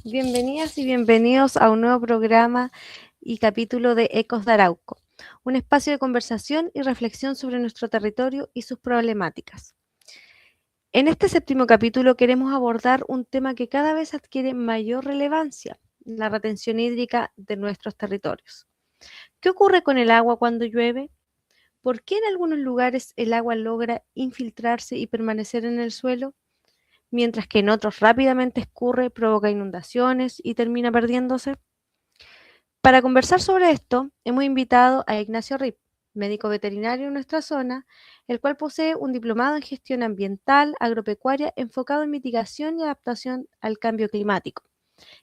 Bienvenidas y bienvenidos a un nuevo programa y capítulo de Ecos de Arauco, un espacio de conversación y reflexión sobre nuestro territorio y sus problemáticas. En este séptimo capítulo queremos abordar un tema que cada vez adquiere mayor relevancia, la retención hídrica de nuestros territorios. ¿Qué ocurre con el agua cuando llueve? ¿Por qué en algunos lugares el agua logra infiltrarse y permanecer en el suelo, mientras que en otros rápidamente escurre, provoca inundaciones y termina perdiéndose? Para conversar sobre esto, hemos invitado a Ignacio Rip, médico veterinario en nuestra zona, el cual posee un diplomado en gestión ambiental agropecuaria enfocado en mitigación y adaptación al cambio climático,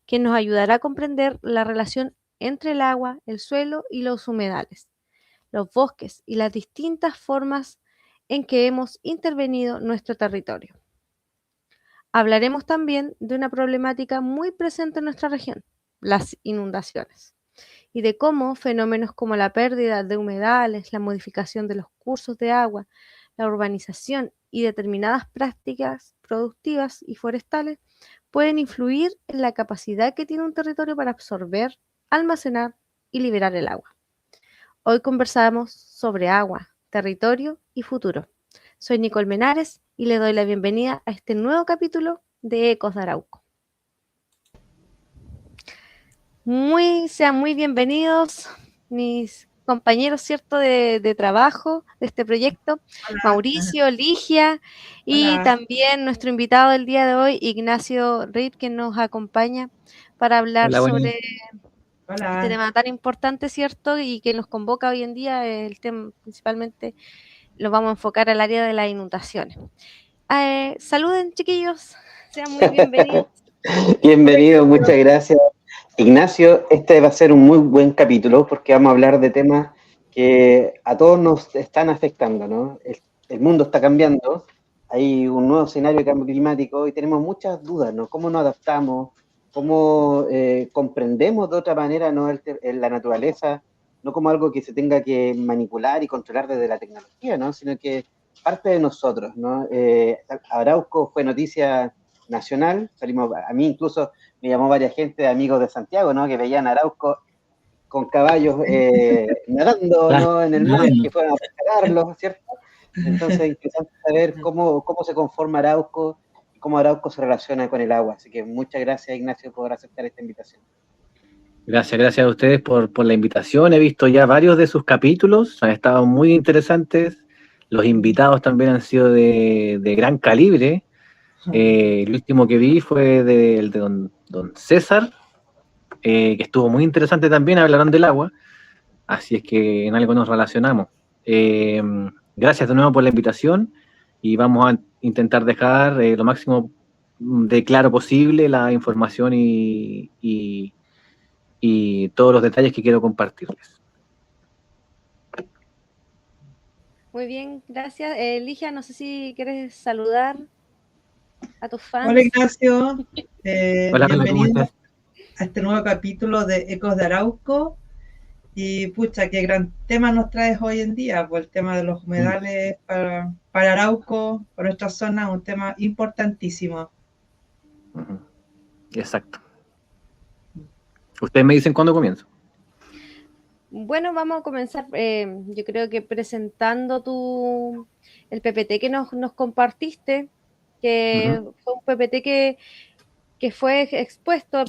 que nos ayudará a comprender la relación entre el agua, el suelo y los humedales, los bosques y las distintas formas en que hemos intervenido nuestro territorio. Hablaremos también de una problemática muy presente en nuestra región, las inundaciones, y de cómo fenómenos como la pérdida de humedales, la modificación de los cursos de agua, la urbanización y determinadas prácticas productivas y forestales pueden influir en la capacidad que tiene un territorio para absorber, almacenar y liberar el agua. Hoy conversamos sobre agua, territorio y futuro. Soy Nicole Menares y le doy la bienvenida a este nuevo capítulo de Ecos de Arauco. Sean muy bienvenidos mis compañeros, ¿cierto?, de trabajo de este proyecto, Hola, Mauricio, Ligia, y hola, también nuestro invitado del día de hoy, Ignacio Reid, que nos acompaña para hablar Hola, buenas. sobre este hola. tema tan importante, ¿cierto?, y que nos convoca hoy en día. El tema principalmente lo vamos a enfocar al área de las inundaciones. Saluden, chiquillos, sean muy bienvenidos. Bienvenido, muchas gracias. Ignacio, este va a ser un muy buen capítulo porque vamos a hablar de temas que a todos nos están afectando, ¿no? El mundo está cambiando, hay un nuevo escenario de cambio climático y tenemos muchas dudas, ¿no? ¿Cómo nos adaptamos? ¿Cómo comprendemos de otra manera, ¿no? La naturaleza, no como algo que se tenga que manipular y controlar desde la tecnología, ¿no? Sino que parte de nosotros, ¿no? Arauco fue noticia nacional, salimos, a mí incluso me llamó varias gente, amigos de Santiago, ¿no? Que veían a Arauco con caballos nadando, ¿no? En el mar, que fueron a pescarlos, ¿cierto? Entonces es interesante saber cómo se conforma Arauco y cómo Arauco se relaciona con el agua. Así que muchas gracias, Ignacio, por aceptar esta invitación. Gracias a ustedes por la invitación. He visto ya varios de sus capítulos, han estado muy interesantes. Los invitados también han sido de gran calibre. El último que vi fue el de don César, que estuvo muy interesante también, hablaron del agua, así es que en algo nos relacionamos. Gracias de nuevo por la invitación y vamos a intentar dejar lo máximo de claro posible la información y todos los detalles que quiero compartirles. Muy bien, gracias. Ligia, no sé si quieres saludar a tus Hola fans. Ignacio, Hola, ¿cómo bienvenido estás? a este nuevo capítulo de Ecos de Arauco. Y pucha, qué gran tema nos traes hoy en día, pues el tema de los humedales para Arauco, para nuestra zona, un tema importantísimo. Exacto. Ustedes me dicen cuándo comienzo. Bueno, vamos a comenzar, yo creo que presentando el PPT que nos compartiste, que fue un PPT que fue expuesto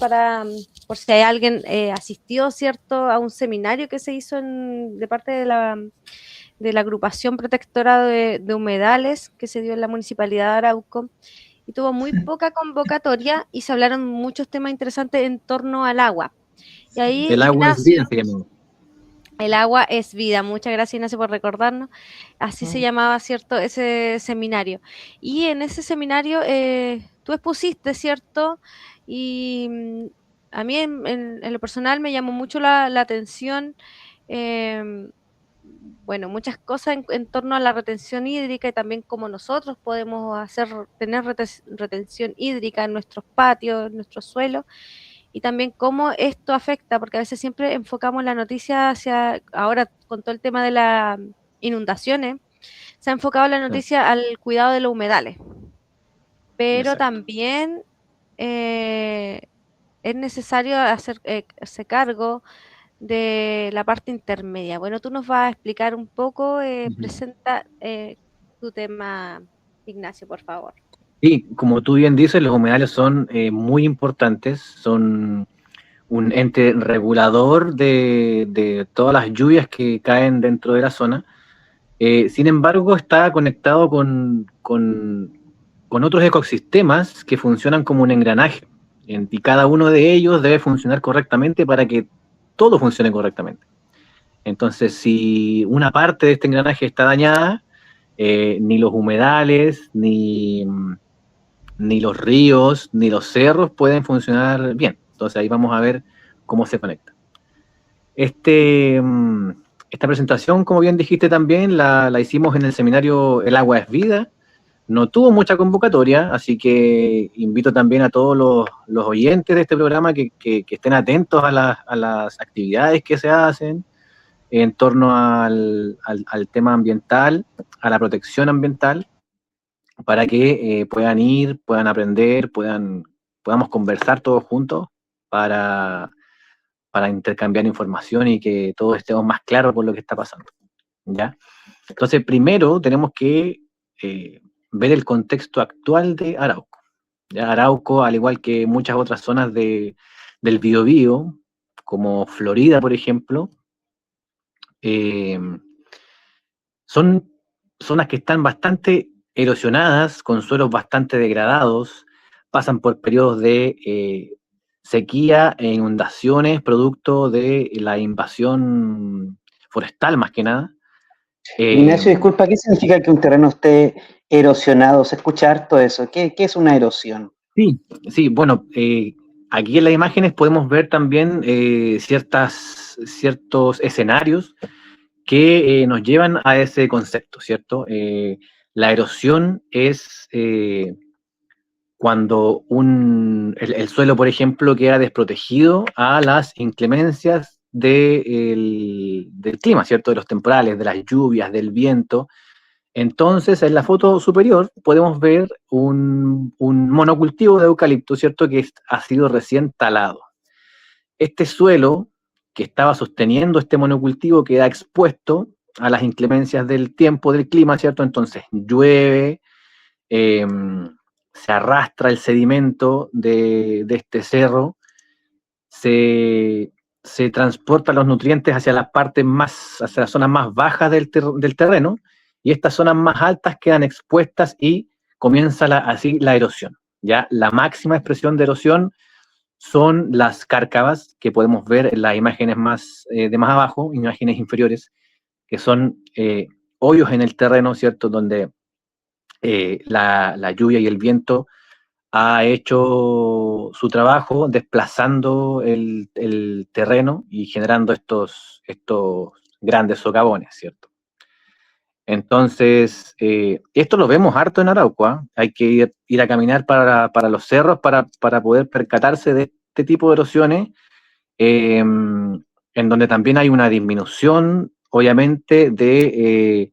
por si hay alguien asistió, ¿cierto?, a un seminario que se hizo de parte de la agrupación protectora de humedales que se dio en la Municipalidad de Arauco, y tuvo muy poca convocatoria y se hablaron muchos temas interesantes en torno al agua. Y ahí, El agua es Ignacio, vida, se llama. el agua es vida. Muchas gracias, Ignacio, por recordarnos. Así se llamaba, ¿cierto?, ese seminario. Y en ese seminario tú expusiste, ¿cierto? Y a mí en lo personal me llamó mucho la atención, eh, bueno, muchas cosas en torno a la retención hídrica y también cómo nosotros podemos tener retención hídrica en nuestros patios, en nuestros suelos, y también cómo esto afecta, porque a veces siempre enfocamos la noticia ahora con todo el tema de las inundaciones, se ha enfocado la noticia al cuidado de los humedales, pero Exacto. también es necesario hacerse cargo de la parte intermedia. Bueno, tú nos vas a explicar un poco, presenta tu tema, Ignacio, por favor. Sí, como tú bien dices, los humedales son muy importantes, son un ente regulador de todas las lluvias que caen dentro de la zona. Sin embargo, está conectado con otros ecosistemas que funcionan como un engranaje, y cada uno de ellos debe funcionar correctamente para que todo funcione correctamente. Entonces, si una parte de este engranaje está dañada, ni los humedales, ni los ríos, ni los cerros pueden funcionar bien. Entonces ahí vamos a ver cómo se conecta. Esta presentación, como bien dijiste también, la hicimos en el seminario El agua es vida. No tuvo mucha convocatoria, así que invito también a todos los oyentes de este programa que estén atentos a las actividades que se hacen en torno al tema ambiental, a la protección ambiental, para que puedan ir, puedan aprender, podamos conversar todos juntos para intercambiar información y que todos estemos más claros por lo que está pasando, ¿ya? Entonces, primero tenemos que ver el contexto actual de Arauco. ¿Ya? Arauco, al igual que muchas otras zonas del Biobío, como Florida, por ejemplo, son zonas que están bastante erosionadas, con suelos bastante degradados, pasan por periodos de sequía e inundaciones producto de la invasión forestal, más que nada. Ignacio, disculpa, ¿qué significa que un terreno esté erosionado? ¿Se escucha harto eso? ¿Qué es una erosión? Sí, bueno, aquí en las imágenes podemos ver también ciertos escenarios que nos llevan a ese concepto, ¿cierto? La erosión es cuando el suelo, por ejemplo, queda desprotegido a las inclemencias del clima, ¿cierto? De los temporales, de las lluvias, del viento. Entonces, en la foto superior podemos ver un monocultivo de eucalipto, ¿cierto? Que ha sido recién talado. Este suelo que estaba sosteniendo este monocultivo queda expuesto a las inclemencias del tiempo, del clima, ¿cierto? Entonces llueve, se arrastra el sedimento de este cerro, se transportan los nutrientes hacia las partes hacia las zonas más bajas del terreno, y estas zonas más altas quedan expuestas y comienza así la erosión. ¿Ya? La máxima expresión de erosión son las cárcavas que podemos ver en las imágenes de más abajo, imágenes inferiores, que son hoyos en el terreno, ¿cierto? Donde la lluvia y el viento ha hecho su trabajo desplazando el terreno y generando estos grandes socavones, ¿cierto? Entonces, esto lo vemos harto en Arauco, ¿eh? Hay que ir a caminar para los cerros para poder percatarse de este tipo de erosiones, en donde también hay una disminución, obviamente, de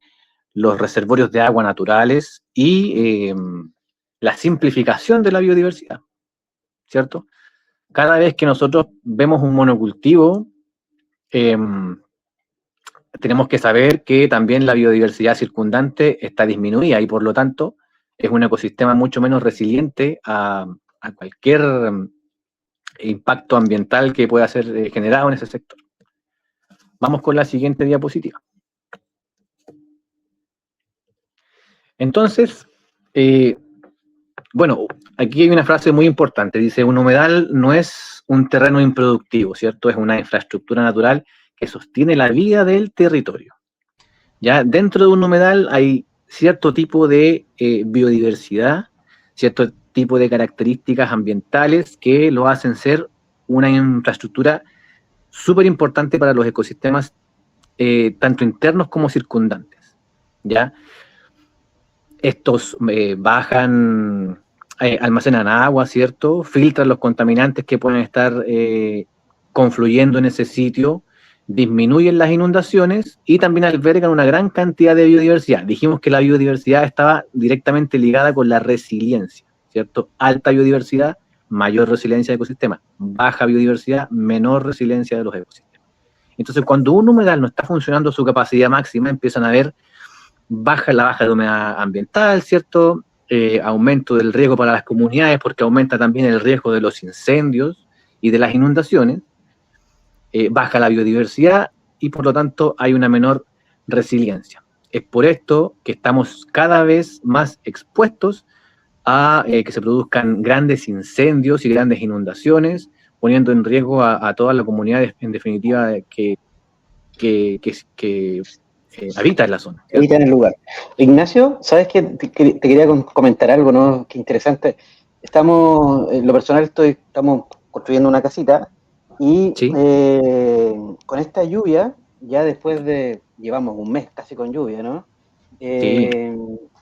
los reservorios de agua naturales y la simplificación de la biodiversidad, ¿cierto? Cada vez que nosotros vemos un monocultivo, tenemos que saber que también la biodiversidad circundante está disminuida y por lo tanto es un ecosistema mucho menos resiliente a cualquier impacto ambiental que pueda ser generado en ese sector. Vamos con la siguiente diapositiva. Entonces, bueno, aquí hay una frase muy importante, dice: un humedal no es un terreno improductivo, ¿cierto? Es una infraestructura natural que sostiene la vida del territorio. Ya dentro de un humedal hay cierto tipo de biodiversidad, cierto tipo de características ambientales que lo hacen ser una infraestructura súper importante para los ecosistemas, tanto internos como circundantes. ¿Ya? Estos bajan, almacenan agua, ¿cierto? Filtran los contaminantes que pueden estar confluyendo en ese sitio, disminuyen las inundaciones y también albergan una gran cantidad de biodiversidad. Dijimos que la biodiversidad estaba directamente ligada con la resiliencia, ¿cierto? Alta biodiversidad, mayor resiliencia de ecosistemas. Baja biodiversidad, menor resiliencia de los ecosistemas. Entonces, cuando un humedal no está funcionando a su capacidad máxima, empiezan a haber la baja de humedad ambiental, ¿cierto? Aumento del riesgo para las comunidades, porque aumenta también el riesgo de los incendios y de las inundaciones, baja la biodiversidad y por lo tanto hay una menor resiliencia. Es por esto que estamos cada vez más expuestos a que se produzcan grandes incendios y grandes inundaciones, poniendo en riesgo a toda la comunidad, en definitiva, que habita en la zona. ¿Cierto? Habita en el lugar. Ignacio, ¿sabes qué? Te quería comentar algo, ¿no? Qué interesante. En lo personal, estamos construyendo una casita y ¿Sí? Con esta lluvia, ya llevamos un mes casi con lluvia, ¿no? Sí.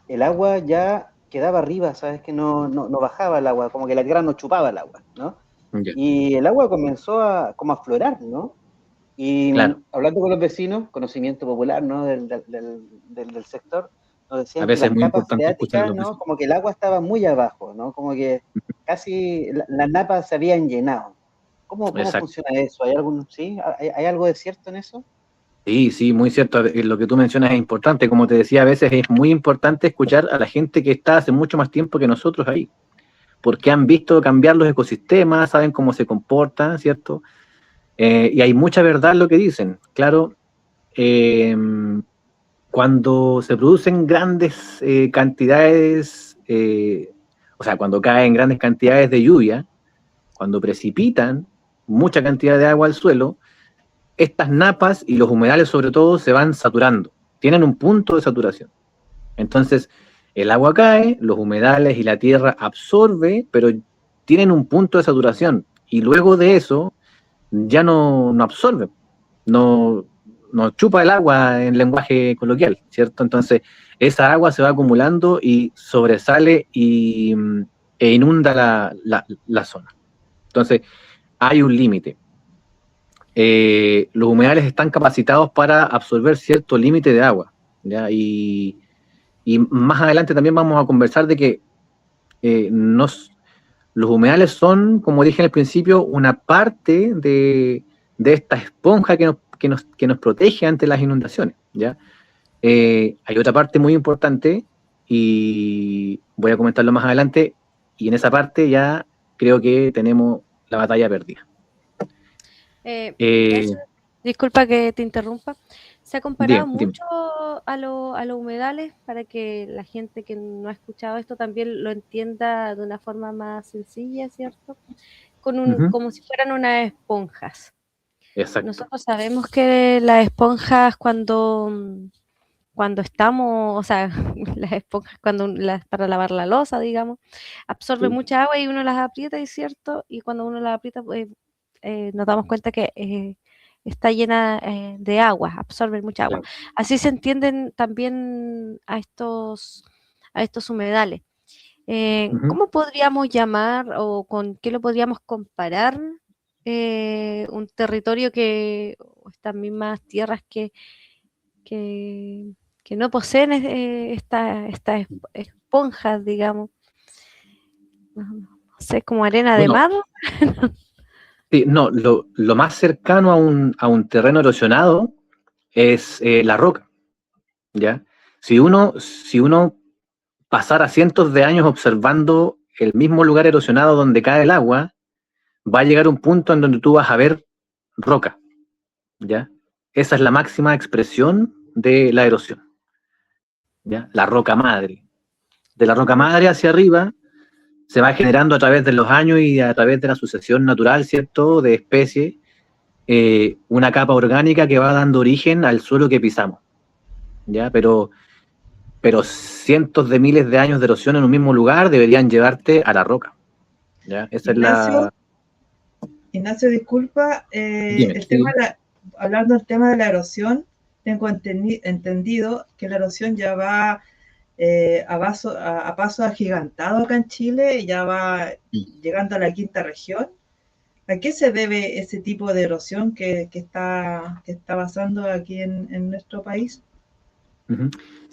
El agua ya quedaba arriba, ¿sabes? Que no bajaba el agua, como que la tierra no chupaba el agua, ¿no? Yeah. Y el agua comenzó a aflorar, ¿no? Y claro. Hablando con los vecinos, conocimiento popular, ¿no? del sector, nos decían a veces que es muy las capas importante escuchar a freáticas, los ¿no? vecinos. Como que el agua estaba muy abajo, ¿no? Como que casi las napas se habían llenado. ¿Cómo funciona eso? ¿Hay algo de cierto en eso? Sí, muy cierto. Lo que tú mencionas es importante. Como te decía, a veces es muy importante escuchar a la gente que está hace mucho más tiempo que nosotros ahí, porque han visto cambiar los ecosistemas, saben cómo se comportan, ¿cierto? Y hay mucha verdad en lo que dicen. Claro, cuando se producen grandes cantidades, o sea, cuando caen grandes cantidades de lluvia, cuando precipitan mucha cantidad de agua al suelo, estas napas y los humedales sobre todo se van saturando, tienen un punto de saturación. Entonces, el agua cae, los humedales y la tierra absorbe, pero tienen un punto de saturación y luego de eso ya no absorbe, no chupa el agua en lenguaje coloquial, ¿cierto? Entonces, esa agua se va acumulando y sobresale e inunda la zona. Entonces, hay un límite. Los humedales están capacitados para absorber cierto límite de agua, ¿ya? Y más adelante también vamos a conversar de que los humedales son, como dije al principio, una parte de esta esponja que nos protege ante las inundaciones, ¿ya? Hay otra parte muy importante y voy a comentarlo más adelante, y en esa parte ya creo que tenemos la batalla perdida. Disculpa que te interrumpa. Se ha comparado dime. mucho a los humedales para que la gente que no ha escuchado esto también lo entienda de una forma más sencilla, ¿cierto? Como si fueran unas esponjas. Exacto. Nosotros sabemos que las esponjas cuando estamos, o sea, las esponjas para lavar la loza, digamos, absorben mucha agua y uno las aprieta, ¿es cierto? Y cuando uno las aprieta, pues, nos damos cuenta que está llena de agua, absorben mucha agua. Claro. Así se entienden también a estos humedales. ¿Cómo podríamos llamar o con qué lo podríamos comparar un territorio o estas mismas tierras que no poseen estas esponjas, digamos? No sé, como arena de mar. Sí, no, lo más cercano a un terreno erosionado es la roca, ¿ya? Si uno pasara cientos de años observando el mismo lugar erosionado donde cae el agua, va a llegar un punto en donde tú vas a ver roca, ¿ya? Esa es la máxima expresión de la erosión, ¿ya? La roca madre. De la roca madre hacia arriba se va generando a través de los años y a través de la sucesión natural, ¿cierto?, de especies, una capa orgánica que va dando origen al suelo que pisamos, ¿ya? Pero cientos de miles de años de erosión en un mismo lugar deberían llevarte a la roca, ¿ya? Esa Ignacio, disculpa, hablando del tema de la erosión, tengo entendido que la erosión ya va a paso agigantado acá en Chile, y ya va llegando a la quinta región. ¿A qué se debe ese tipo de erosión que está pasando aquí en nuestro país?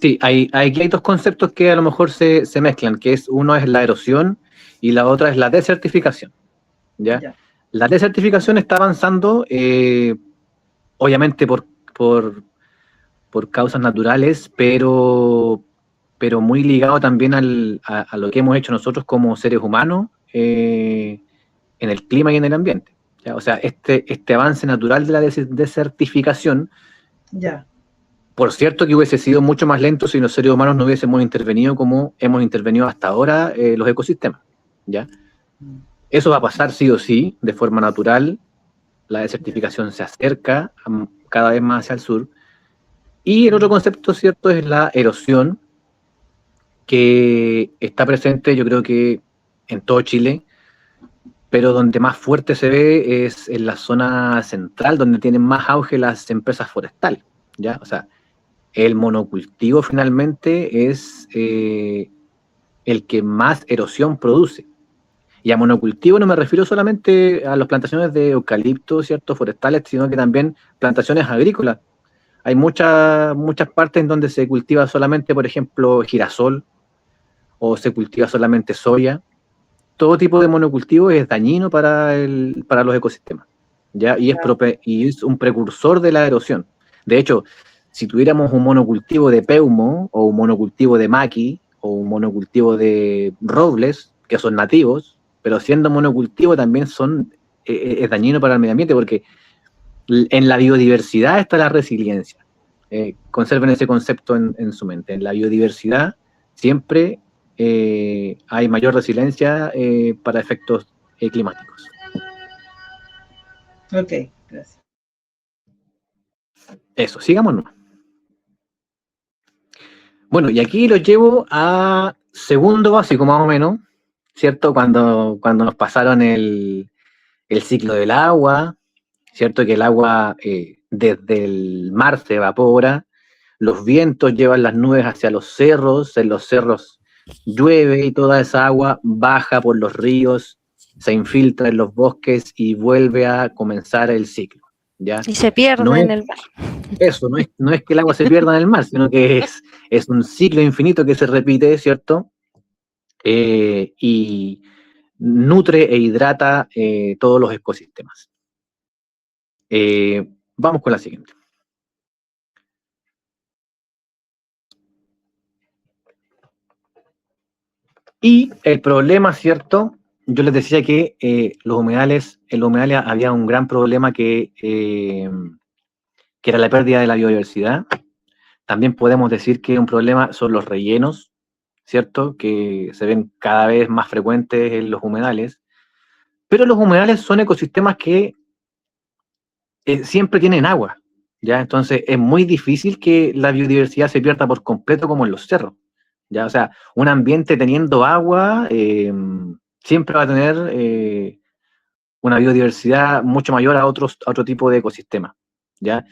Sí, aquí hay dos conceptos que a lo mejor se mezclan, uno es la erosión y la otra es la desertificación. ¿Ya? Ya. La desertificación está avanzando, obviamente por causas naturales, pero muy ligado también a lo que hemos hecho nosotros como seres humanos en el clima y en el ambiente. ¿Ya? O sea, este avance natural de la desertificación, Ya. por cierto que hubiese sido mucho más lento si los seres humanos no hubiésemos intervenido como hemos intervenido hasta ahora los ecosistemas. ¿Ya? Eso va a pasar sí o sí, de forma natural. La desertificación se acerca cada vez más hacia el sur. Y el otro concepto, cierto, es la erosión, que está presente, yo creo que en todo Chile, pero donde más fuerte se ve es en la zona central, donde tienen más auge las empresas forestales, ¿ya? O sea, el monocultivo finalmente es el que más erosión produce. Y a monocultivo no me refiero solamente a las plantaciones de eucalipto, ¿cierto? Forestales, sino que también plantaciones agrícolas. Hay muchas partes en donde se cultiva solamente, por ejemplo, girasol, o se cultiva solamente soya. Todo tipo de monocultivo es dañino para los ecosistemas, ¿ya? Y es un precursor de la erosión. De hecho, si tuviéramos un monocultivo de peumo, o un monocultivo de maqui, o un monocultivo de robles, que son nativos, pero siendo monocultivo también es dañino para el medio ambiente, porque en la biodiversidad está la resiliencia. Conserven ese concepto en su mente. En la biodiversidad siempre hay mayor resiliencia para efectos climáticos. Ok, gracias. Eso, sigámonos. Bueno, y aquí los llevo a segundo básico más o menos, ¿cierto? Cuando nos pasaron el ciclo del agua, ¿cierto? Que el agua desde el mar se evapora, los vientos llevan las nubes hacia los cerros, en los cerros llueve y toda esa agua baja por los ríos, se infiltra en los bosques y vuelve a comenzar el ciclo, ¿ya? Y se pierde en el mar. Eso, no es que el agua se pierda en el mar, sino que es un ciclo infinito que se repite, ¿cierto? Y nutre e hidrata todos los ecosistemas. Vamos con la siguiente. Y el problema, ¿cierto? Yo les decía que en los humedales había un gran problema que era la pérdida de la biodiversidad. También podemos decir que un problema son los rellenos, ¿cierto? Que se ven cada vez más frecuentes en los humedales. Pero los humedales son ecosistemas que siempre tienen agua, ¿ya? Entonces es muy difícil que la biodiversidad se pierda por completo como en los cerros, ¿ya? O sea, un ambiente teniendo agua siempre va a tener una biodiversidad mucho mayor a otro tipo de ecosistemas, ¿ya?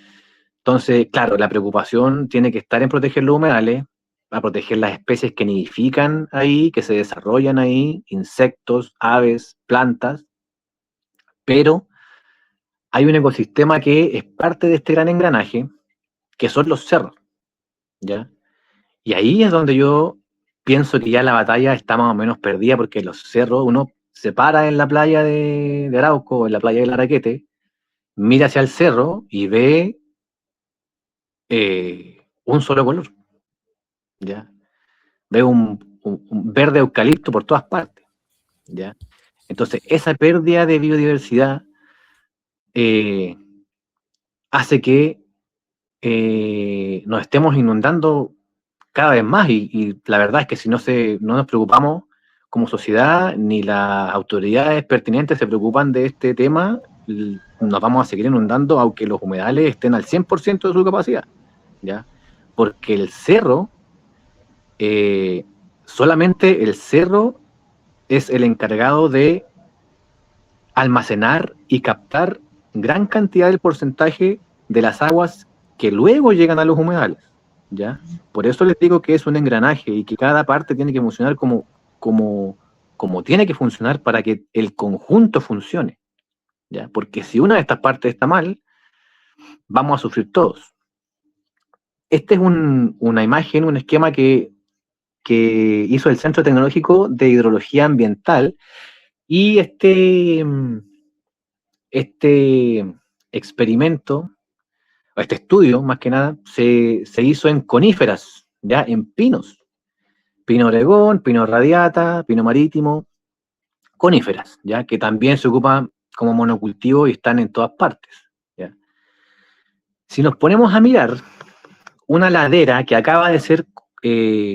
Entonces, claro, la preocupación tiene que estar en proteger los humedales, a proteger las especies que nidifican ahí, que se desarrollan ahí, insectos, aves, plantas, pero hay un ecosistema que es parte de este gran engranaje, que son los cerros, ¿ya? Y ahí es donde yo pienso que ya la batalla está más o menos perdida, porque los cerros, uno se para en la playa de Arauco, en la playa del Araquete, mira hacia el cerro y ve un solo color, ¿ya? Ve un verde eucalipto por todas partes, ¿ya? Entonces, esa pérdida de biodiversidad hace que nos estemos inundando cada vez más, y la verdad es que si no nos preocupamos como sociedad, ni las autoridades pertinentes se preocupan de este tema, nos vamos a seguir inundando aunque los humedales estén al 100% de su capacidad, ¿ya? Porque el cerro, solamente el cerro es el encargado de almacenar y captar gran cantidad del porcentaje de las aguas que luego llegan a los humedales, ¿ya? Por eso les digo que es un engranaje y que cada parte tiene que funcionar como tiene que funcionar para que el conjunto funcione, ¿ya? Porque si una de estas partes está mal, vamos a sufrir todos. Este es una imagen, un esquema que que hizo el Centro Tecnológico de Hidrología Ambiental, y este experimento, o este estudio más que nada, se hizo en coníferas, ya en pinos, pino oregón, pino radiata, pino marítimo, coníferas, ya que también se ocupan como monocultivo y están en todas partes, ¿ya? Si nos ponemos a mirar una ladera que acaba de ser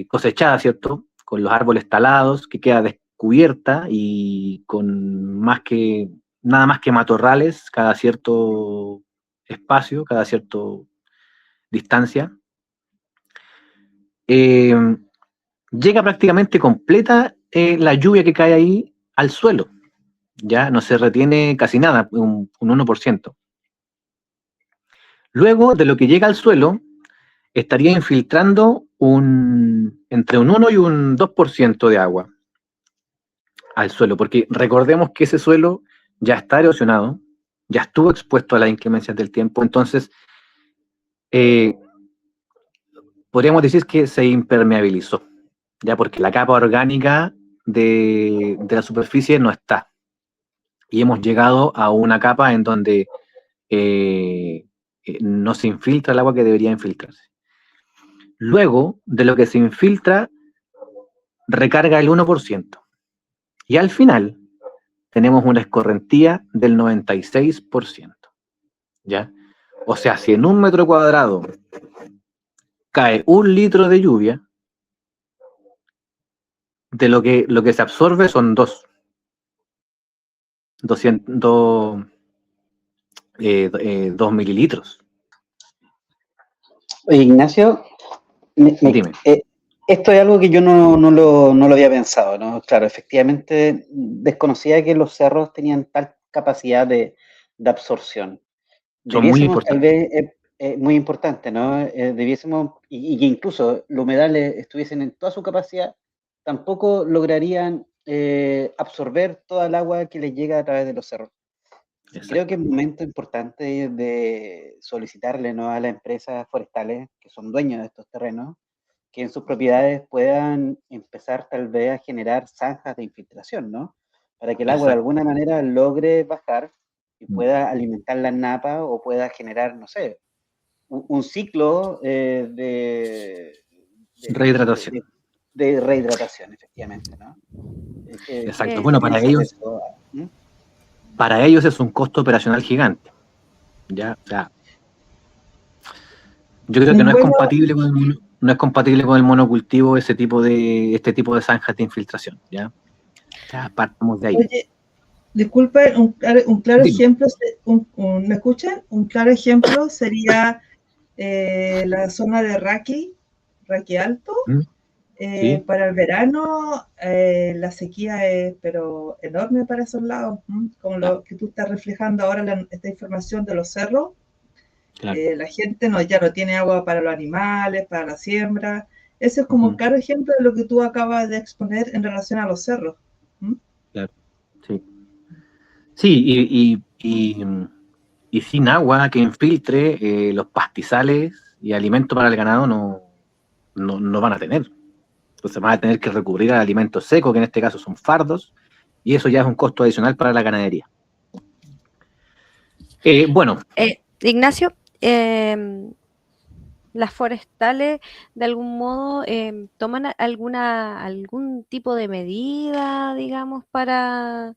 cosechada, ¿cierto? Con los árboles talados, que queda descubierta y con nada más que matorrales cada cierto espacio, cada cierta distancia. Llega prácticamente completa la lluvia que cae ahí al suelo. Ya no se retiene casi nada, un 1%. Luego de lo que llega al suelo, estaría infiltrando entre un 1 y un 2% de agua al suelo, porque recordemos que ese suelo ya está erosionado, ya estuvo expuesto a las inclemencias del tiempo, entonces podríamos decir que se impermeabilizó, ya porque la capa orgánica de la superficie no está, y hemos llegado a una capa en donde no se infiltra el agua que debería infiltrarse. Luego de lo que se infiltra, recarga el 1%. Y al final tenemos una escorrentía del 96%. ¿Ya? O sea, si en 1 metro cuadrado cae 1 litro de lluvia, de lo que se absorbe son 2 mililitros. Oye, Ignacio, Dime. esto es algo que yo no lo había pensado, ¿no? Claro, efectivamente desconocía que los cerros tenían tal capacidad de absorción. Son muy Debiésemos, tal importantes. vez, muy importante, ¿no? Debiésemos, y que incluso los humedales estuviesen en toda su capacidad, tampoco lograrían absorber toda el agua que les llega a través de los cerros. Exacto. Creo que es un momento importante de solicitarle, ¿no?, a las empresas forestales que son dueños de estos terrenos, que en sus propiedades puedan empezar tal vez a generar zanjas de infiltración, ¿no? Para que el agua de alguna manera logre bajar y pueda alimentar las napas o pueda generar, no sé, un ciclo de rehidratación. De rehidratación, efectivamente, ¿no? Exacto. Bueno, para ellos es un costo operacional gigante. ¿Ya? O sea, yo creo que no es compatible con el monocultivo este tipo de zanjas de infiltración. ¿Ya? Ya partamos de ahí. Oye, disculpe, un claro ejemplo, ¿me escuchan? Un claro ejemplo sería la zona de Raqui Alto. ¿Sí? Para el verano la sequía es pero enorme para esos lados, como lo que tú estás reflejando ahora, esta información de los cerros. Claro. La gente ya no tiene agua para los animales, para la siembra. Ese es como un claro ejemplo de lo que tú acabas de exponer en relación a los cerros. Claro, sí. Sí, y sin agua que infiltre, los pastizales y alimento para el ganado no van a tener. Entonces van a tener que recurrir al alimento seco, que en este caso son fardos, y eso ya es un costo adicional para la ganadería. Bueno. Ignacio, las forestales de algún modo toman algún tipo de medida, digamos, para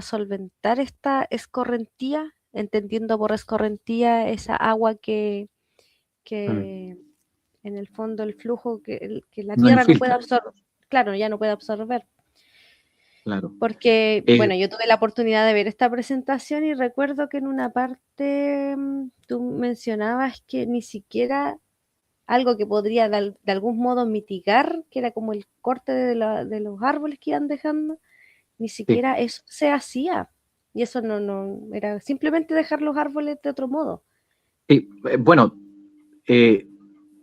solventar esta escorrentía, entendiendo por escorrentía esa agua que en el fondo el flujo que la tierra no puede absorber, claro, ya no puede absorber. Claro. Porque, bueno, yo tuve la oportunidad de ver esta presentación y recuerdo que en una parte tú mencionabas que ni siquiera algo que podría de algún modo mitigar, que era como el corte de los árboles que iban dejando, ni siquiera eso se hacía. Y eso no era simplemente dejar los árboles de otro modo. Sí, bueno,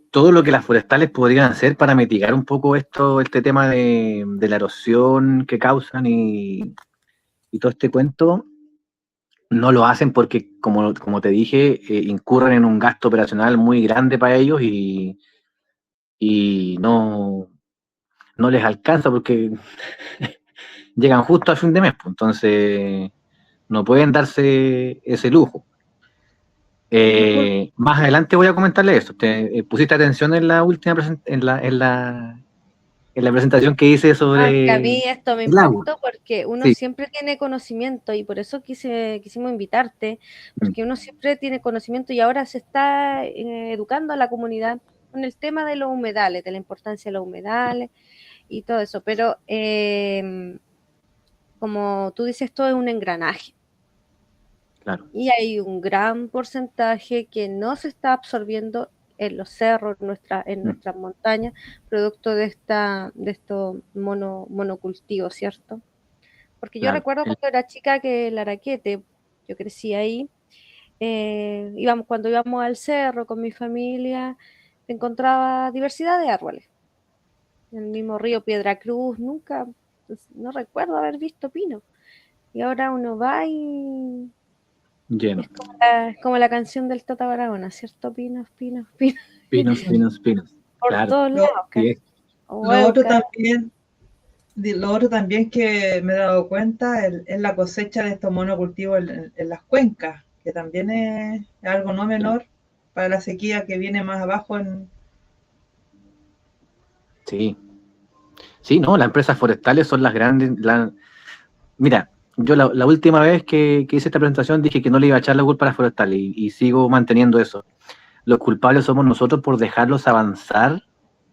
todo lo que las forestales podrían hacer para mitigar un poco este tema de la erosión que causan y todo este cuento, no lo hacen porque, como te dije, incurren en un gasto operacional muy grande para ellos y no no les alcanza porque llegan justo a fin de mes, pues, entonces no pueden darse ese lujo. Más adelante voy a comentarle eso. ¿Te pusiste atención en la última en la presentación que hice sobre Que a mí esto me el agua? impactó porque uno Sí. siempre tiene conocimiento y por eso quisimos invitarte, porque uno siempre tiene conocimiento y ahora se está educando a la comunidad con el tema de los humedales, de la importancia de los humedales y todo eso, pero como tú dices, todo es un engranaje. Claro. Y hay un gran porcentaje que no se está absorbiendo en los cerros, en nuestras montañas, producto de estos monocultivos, ¿cierto? Porque yo Claro. recuerdo cuando era chica que el Araquete, yo crecí ahí, cuando íbamos al cerro con mi familia, encontraba diversidad de árboles. En el mismo río Piedra Cruz, no recuerdo haber visto pino. Y ahora uno va y Lleno. es como la canción del Tota Barahona, ¿cierto? Pinos, pinos, pinos. Pinos, pinos, pinos. Por Claro. todos lados. Sí. Lo otro también que me he dado cuenta es la cosecha de estos monocultivos en las cuencas, que también es algo no menor para la sequía que viene más abajo Sí. Sí, no, las empresas forestales son las grandes. Mira, yo la última vez que hice esta presentación dije que no le iba a echar la culpa a las forestales y sigo manteniendo eso. Los culpables somos nosotros por dejarlos avanzar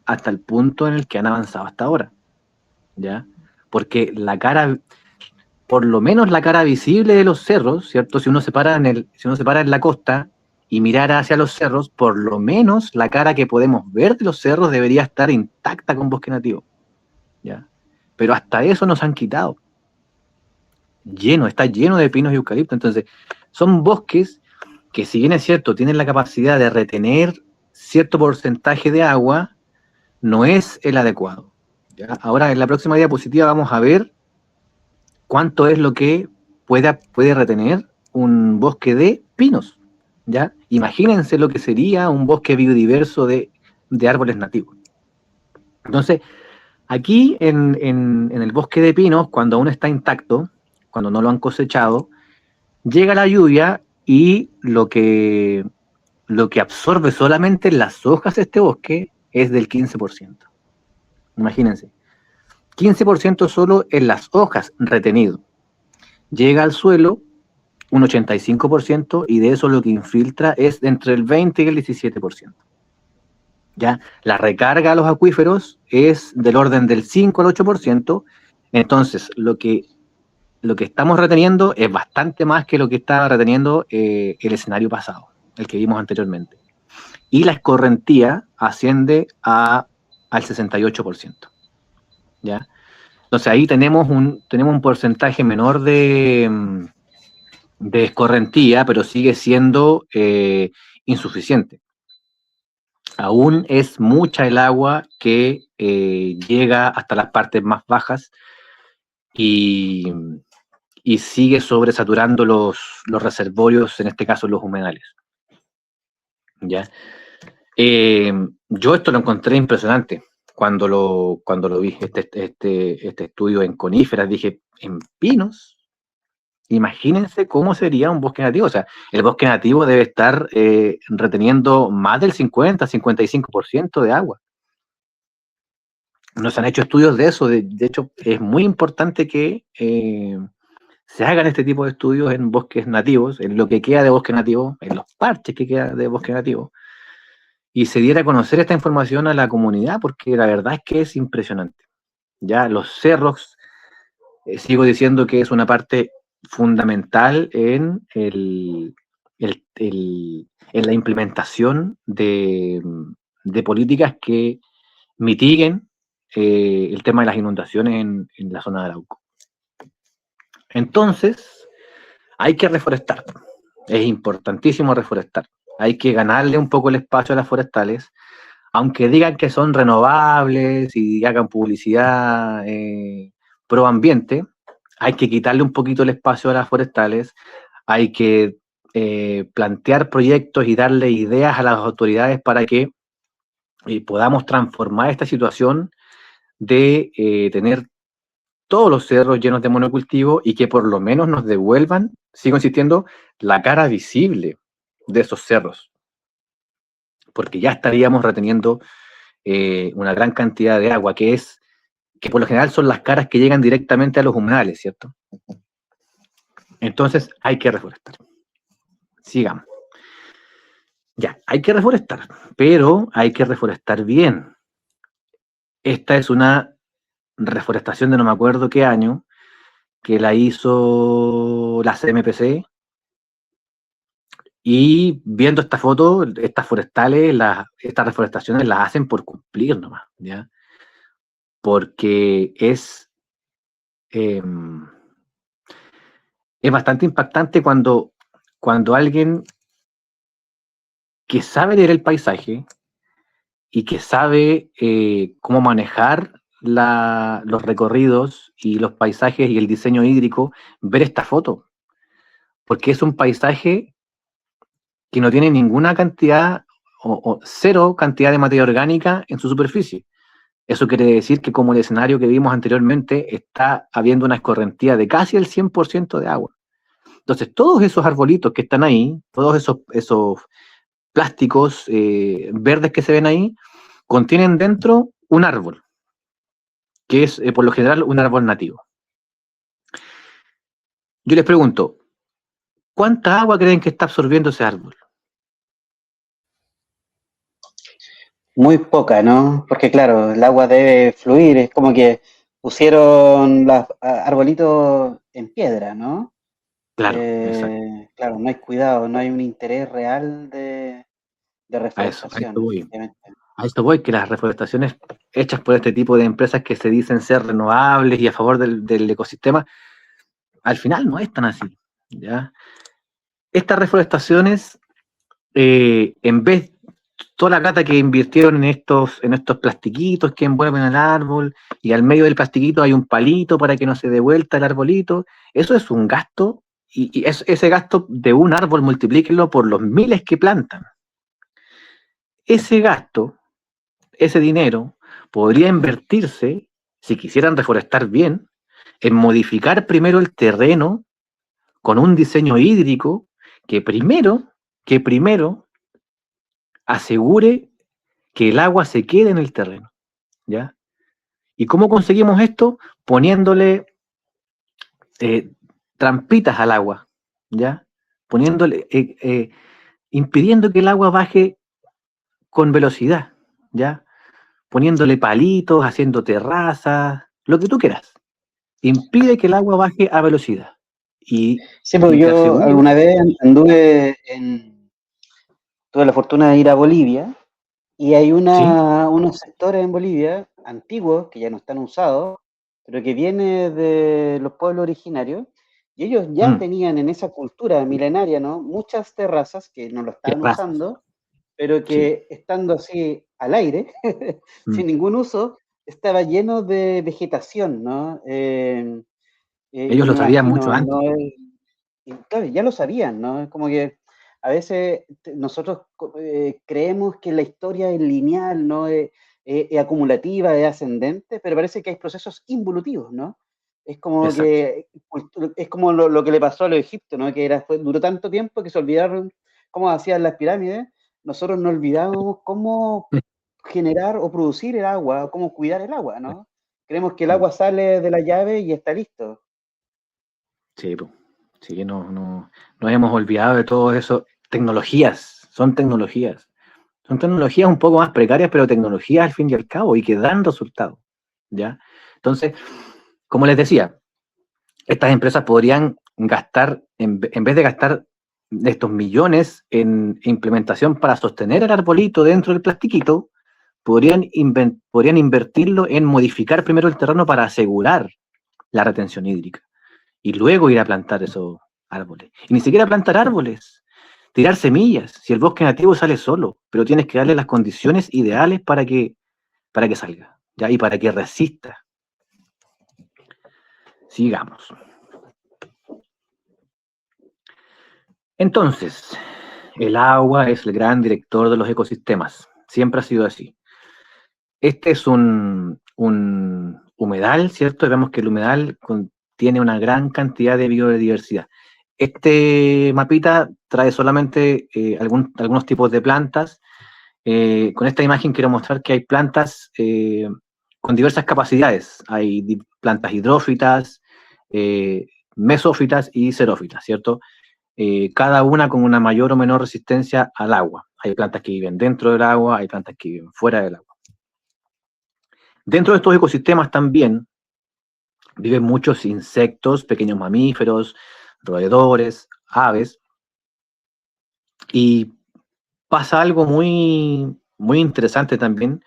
hasta el punto en el que han avanzado hasta ahora. ¿Ya? Porque por lo menos la cara visible de los cerros, ¿cierto? Si uno se para en la costa y mirara hacia los cerros, por lo menos la cara que podemos ver de los cerros debería estar intacta con bosque nativo. ¿Ya? Pero hasta eso nos han quitado. Está lleno de pinos y eucaliptos. Entonces, son bosques que, si bien es cierto, tienen la capacidad de retener cierto porcentaje de agua, no es el adecuado. ¿Ya? Ahora, en la próxima diapositiva vamos a ver cuánto es lo que puede retener un bosque de pinos. ¿Ya? Imagínense lo que sería un bosque biodiverso de árboles nativos. Entonces, aquí en el bosque de pinos, cuando aún está intacto, cuando no lo han cosechado, llega la lluvia y lo que absorbe solamente las hojas de este bosque es del 15%. Imagínense. 15% solo en las hojas retenido. Llega al suelo un 85% y de eso lo que infiltra es entre el 20 y el 17%. ¿Ya? La recarga a los acuíferos es del orden del 5 al 8%, entonces lo que estamos reteniendo es bastante más que lo que estaba reteniendo el escenario pasado, el que vimos anteriormente. Y la escorrentía asciende al 68%. ¿Ya? Entonces ahí tenemos un porcentaje menor de escorrentía, pero sigue siendo insuficiente. Aún es mucha el agua que llega hasta las partes más bajas y sigue sobresaturando los reservorios, en este caso los humedales. ¿Ya? Yo esto lo encontré impresionante cuando lo vi, este estudio en coníferas. Dije, en pinos, imagínense cómo sería un bosque nativo. O sea, el bosque nativo debe estar reteniendo más del 50-55% de agua. No se han hecho estudios de eso. De hecho, es muy importante que se hagan este tipo de estudios en bosques nativos, en lo que queda de bosque nativo, en los parches que queda de bosque nativo, y se diera a conocer esta información a la comunidad, porque la verdad es que es impresionante. Ya los cerros, sigo diciendo que es una parte fundamental en la implementación de políticas que mitiguen el tema de las inundaciones en la zona de Arauco. Entonces, hay que reforestar. Es importantísimo reforestar. Hay que ganarle un poco el espacio a las forestales, aunque digan que son renovables y hagan publicidad pro ambiente. Hay que quitarle un poquito el espacio a las forestales. Hay que plantear proyectos y darle ideas a las autoridades para que podamos transformar esta situación de tener todos los cerros llenos de monocultivo y que por lo menos nos devuelvan, sigo insistiendo, la cara visible de esos cerros, porque ya estaríamos reteniendo una gran cantidad de agua, que por lo general son las caras que llegan directamente a los humedales, ¿cierto? Entonces hay que reforestar. Sigamos. Ya, hay que reforestar, pero hay que reforestar bien. Esta es una reforestación de no me acuerdo qué año, que la hizo la CMPC, y viendo esta foto, estas forestales, estas reforestaciones las hacen por cumplir nomás, ¿ya? Porque es bastante impactante cuando alguien que sabe leer el paisaje y que sabe cómo manejar los recorridos y los paisajes y el diseño hídrico, ver esta foto, porque es un paisaje que no tiene ninguna cantidad o cero cantidad de materia orgánica en su superficie. Eso quiere decir que, como el escenario que vimos anteriormente, está habiendo una escorrentía de casi el 100% de agua. Entonces, todos esos arbolitos que están ahí, todos esos plásticos verdes que se ven ahí, contienen dentro un árbol, que es por lo general un árbol nativo. Yo les pregunto, ¿cuánta agua creen que está absorbiendo ese árbol? Muy poca, ¿no? Porque claro, el agua debe fluir, es como que pusieron los arbolitos en piedra, ¿no? Claro, exacto. Claro, no hay cuidado, no hay un interés real de reforestación. A esto voy, que las reforestaciones hechas por este tipo de empresas que se dicen ser renovables y a favor del ecosistema, al final no es tan así, ¿ya? Estas reforestaciones, en vez toda la plata que invirtieron en estos plastiquitos que envuelven al árbol, y al medio del plastiquito hay un palito para que no se dé vuelta el arbolito, eso es un gasto, y ese gasto de un árbol multiplíquenlo por los miles que plantan. Ese gasto, ese dinero, podría invertirse, si quisieran reforestar bien, en modificar primero el terreno con un diseño hídrico que primero asegure que el agua se quede en el terreno, ¿ya? ¿Y cómo conseguimos esto? Poniéndole trampitas al agua, ¿ya? Poniéndole, impidiendo que el agua baje con velocidad, ¿ya? Poniéndole palitos, haciendo terrazas, lo que tú quieras. Impide que el agua baje a velocidad. Sí, porque yo alguna vez tuve la fortuna de ir a Bolivia, y hay unos sectores en Bolivia antiguos que ya no están usados, pero que vienen de los pueblos originarios, y ellos ya tenían en esa cultura milenaria, ¿no?, muchas terrazas que no lo estaban usando, pero que estando así al aire, sin ningún uso, estaba lleno de vegetación, ¿no? Ellos lo sabían mucho antes. Claro, ya lo sabían, ¿no? Es como que a veces nosotros creemos que la historia es lineal, ¿no? Es acumulativa, es ascendente, pero parece que hay procesos involutivos, ¿no? Es como que es como lo que le pasó a los egipcios, ¿no? Que duró tanto tiempo que se olvidaron cómo hacían las pirámides. Nosotros nos olvidamos cómo generar o producir el agua, cómo cuidar el agua, ¿no? Creemos que el agua sale de la llave y está listo. Sí, nos hemos olvidado de todo eso. Son tecnologías un poco más precarias, pero tecnologías al fin y al cabo, y que dan resultados, ¿ya? Entonces, como les decía, estas empresas podrían gastar, en vez de gastar estos millones en implementación para sostener el arbolito dentro del plastiquito, podrían invertirlo en modificar primero el terreno para asegurar la retención hídrica, y luego ir a plantar esos árboles. Y ni siquiera plantar árboles, tirar semillas. Si el bosque nativo sale solo, pero tienes que darle las condiciones ideales para que salga, ¿ya? Y para que resista. Sigamos. Entonces, el agua es el gran director de los ecosistemas. Siempre ha sido así. Este es un un humedal, ¿cierto? Y vemos que el humedal tiene una gran cantidad de biodiversidad. Este mapita trae solamente algunos tipos de plantas. Con esta imagen quiero mostrar que hay plantas con diversas capacidades. Hay plantas hidrófitas, mesófitas y xerófitas, ¿cierto? Cada una con una mayor o menor resistencia al agua. Hay plantas que viven dentro del agua, hay plantas que viven fuera del agua. Dentro de estos ecosistemas también viven muchos insectos, pequeños mamíferos, roedores, aves, y pasa algo muy, muy interesante también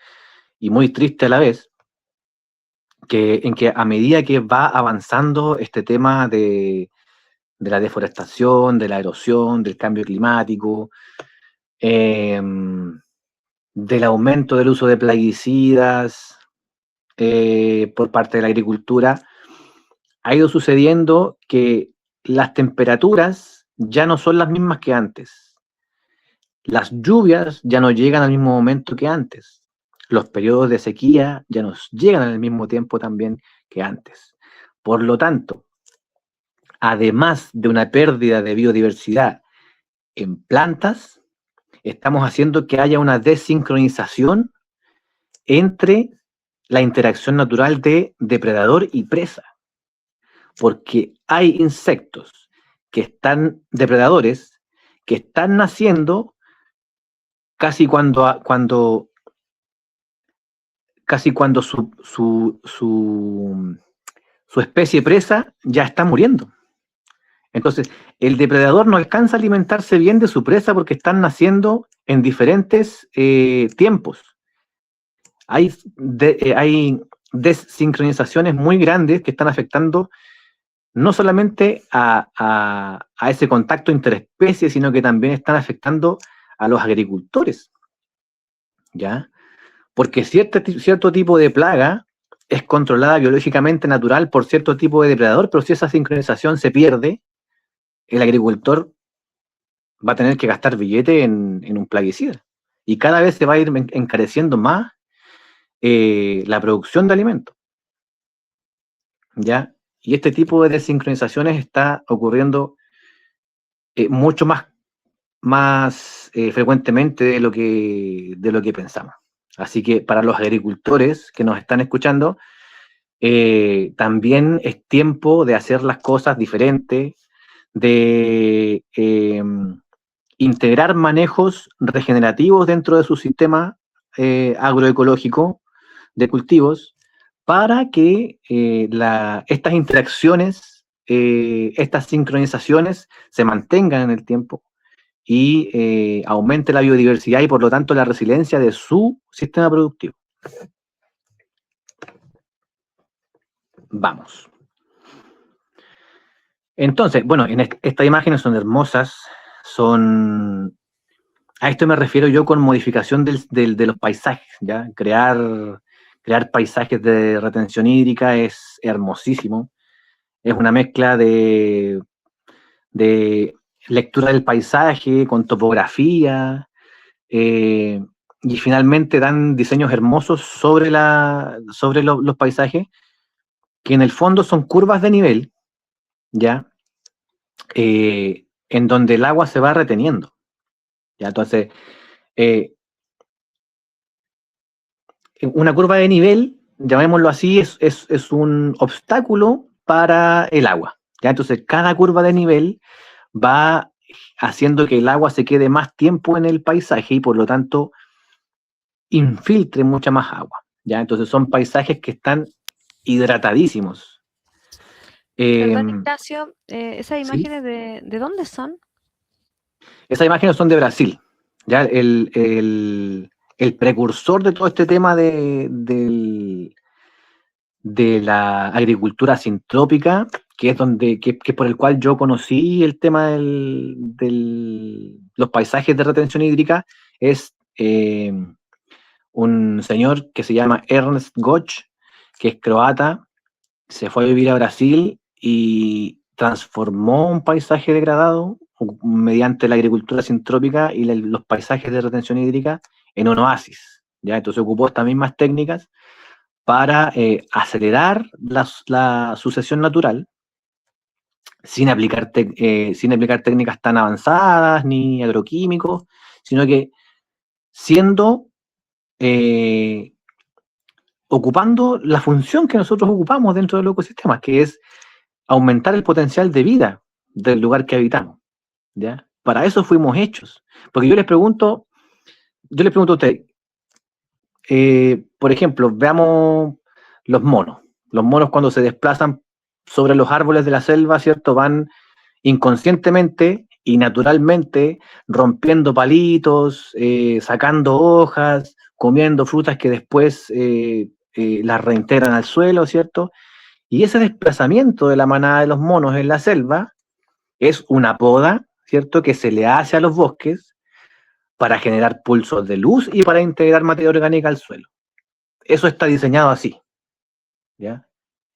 y muy triste a la vez, en que a medida que va avanzando este tema de la deforestación, de la erosión, del cambio climático, del aumento del uso de plaguicidas por parte de la agricultura, ha ido sucediendo que las temperaturas ya no son las mismas que antes. Las lluvias ya no llegan al mismo momento que antes. Los periodos de sequía ya no llegan al mismo tiempo también que antes. Por lo tanto, además de una pérdida de biodiversidad en plantas, estamos haciendo que haya una desincronización entre la interacción natural de depredador y presa. Porque hay insectos depredadores, que están naciendo casi cuando su especie presa ya está muriendo. Entonces, el depredador no alcanza a alimentarse bien de su presa porque están naciendo en diferentes tiempos. Hay desincronizaciones muy grandes que están afectando no solamente a ese contacto interespecie, sino que también están afectando a los agricultores, ¿ya? Porque cierto tipo de plaga es controlada biológicamente natural por cierto tipo de depredador, pero si esa sincronización se pierde, el agricultor va a tener que gastar billete en un plaguicida. Y cada vez se va a ir encareciendo más la producción de alimentos, ¿ya? Y este tipo de desincronizaciones está ocurriendo mucho más frecuentemente de lo que pensamos. Así que para los agricultores que nos están escuchando, también es tiempo de hacer las cosas diferentes, de integrar manejos regenerativos dentro de su sistema agroecológico de cultivos para que estas interacciones, estas sincronizaciones se mantengan en el tiempo y aumente la biodiversidad y por lo tanto la resiliencia de su sistema productivo. Vamos. Entonces, bueno, estas imágenes son hermosas, a esto me refiero yo con modificación de los paisajes, ¿ya? Crear paisajes de retención hídrica es hermosísimo, es una mezcla de lectura del paisaje con topografía, y finalmente dan diseños hermosos sobre los paisajes, que en el fondo son curvas de nivel, ¿ya? En donde el agua se va reteniendo, ¿ya? Entonces, una curva de nivel, llamémoslo así, es un obstáculo para el agua, ¿ya? Entonces, cada curva de nivel va haciendo que el agua se quede más tiempo en el paisaje y por lo tanto infiltre mucha más agua, ¿ya? Entonces son paisajes que están hidratadísimos. Perdón, Ignacio, ¿esas ¿sí? imágenes de dónde son? Esas imágenes son de Brasil, ¿ya? El precursor de todo este tema de la agricultura sintrópica, que es por el cual yo conocí el tema de los paisajes de retención hídrica, es un señor que se llama Ernest Götz, que es croata, se fue a vivir a Brasil y transformó un paisaje degradado mediante la agricultura sintrópica y los paisajes de retención hídrica en un oasis, ¿ya? Entonces ocupó estas mismas técnicas para acelerar la sucesión natural sin aplicar técnicas tan avanzadas ni agroquímicos, sino que siendo ocupando la función que nosotros ocupamos dentro de los ecosistemas, que es aumentar el potencial de vida del lugar que habitamos, ¿ya? Para eso fuimos hechos. Porque yo les pregunto a ustedes, por ejemplo, veamos los monos. Los monos cuando se desplazan sobre los árboles de la selva, ¿cierto? Van inconscientemente y naturalmente rompiendo palitos, sacando hojas, comiendo frutas que después las reintegran al suelo, ¿cierto? Y ese desplazamiento de la manada de los monos en la selva es una poda, ¿cierto?, que se le hace a los bosques para generar pulsos de luz y para integrar materia orgánica al suelo. Eso está diseñado así, ¿ya?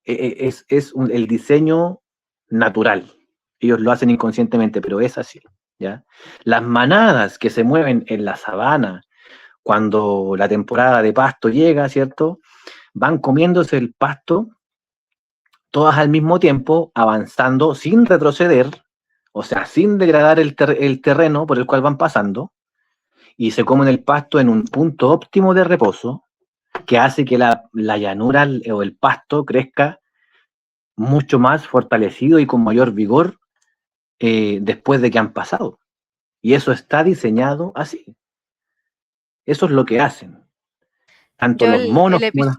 El diseño natural. Ellos lo hacen inconscientemente, pero es así, ¿ya? Las manadas que se mueven en la sabana cuando la temporada de pasto llega, ¿cierto?, van comiéndose el pasto todas al mismo tiempo, avanzando sin retroceder, o sea, sin degradar el terreno por el cual van pasando, y se comen el pasto en un punto óptimo de reposo que hace que la llanura o el pasto crezca mucho más fortalecido y con mayor vigor después de que han pasado. Y eso está diseñado así. Eso es lo que hacen. Tanto Yo los monos como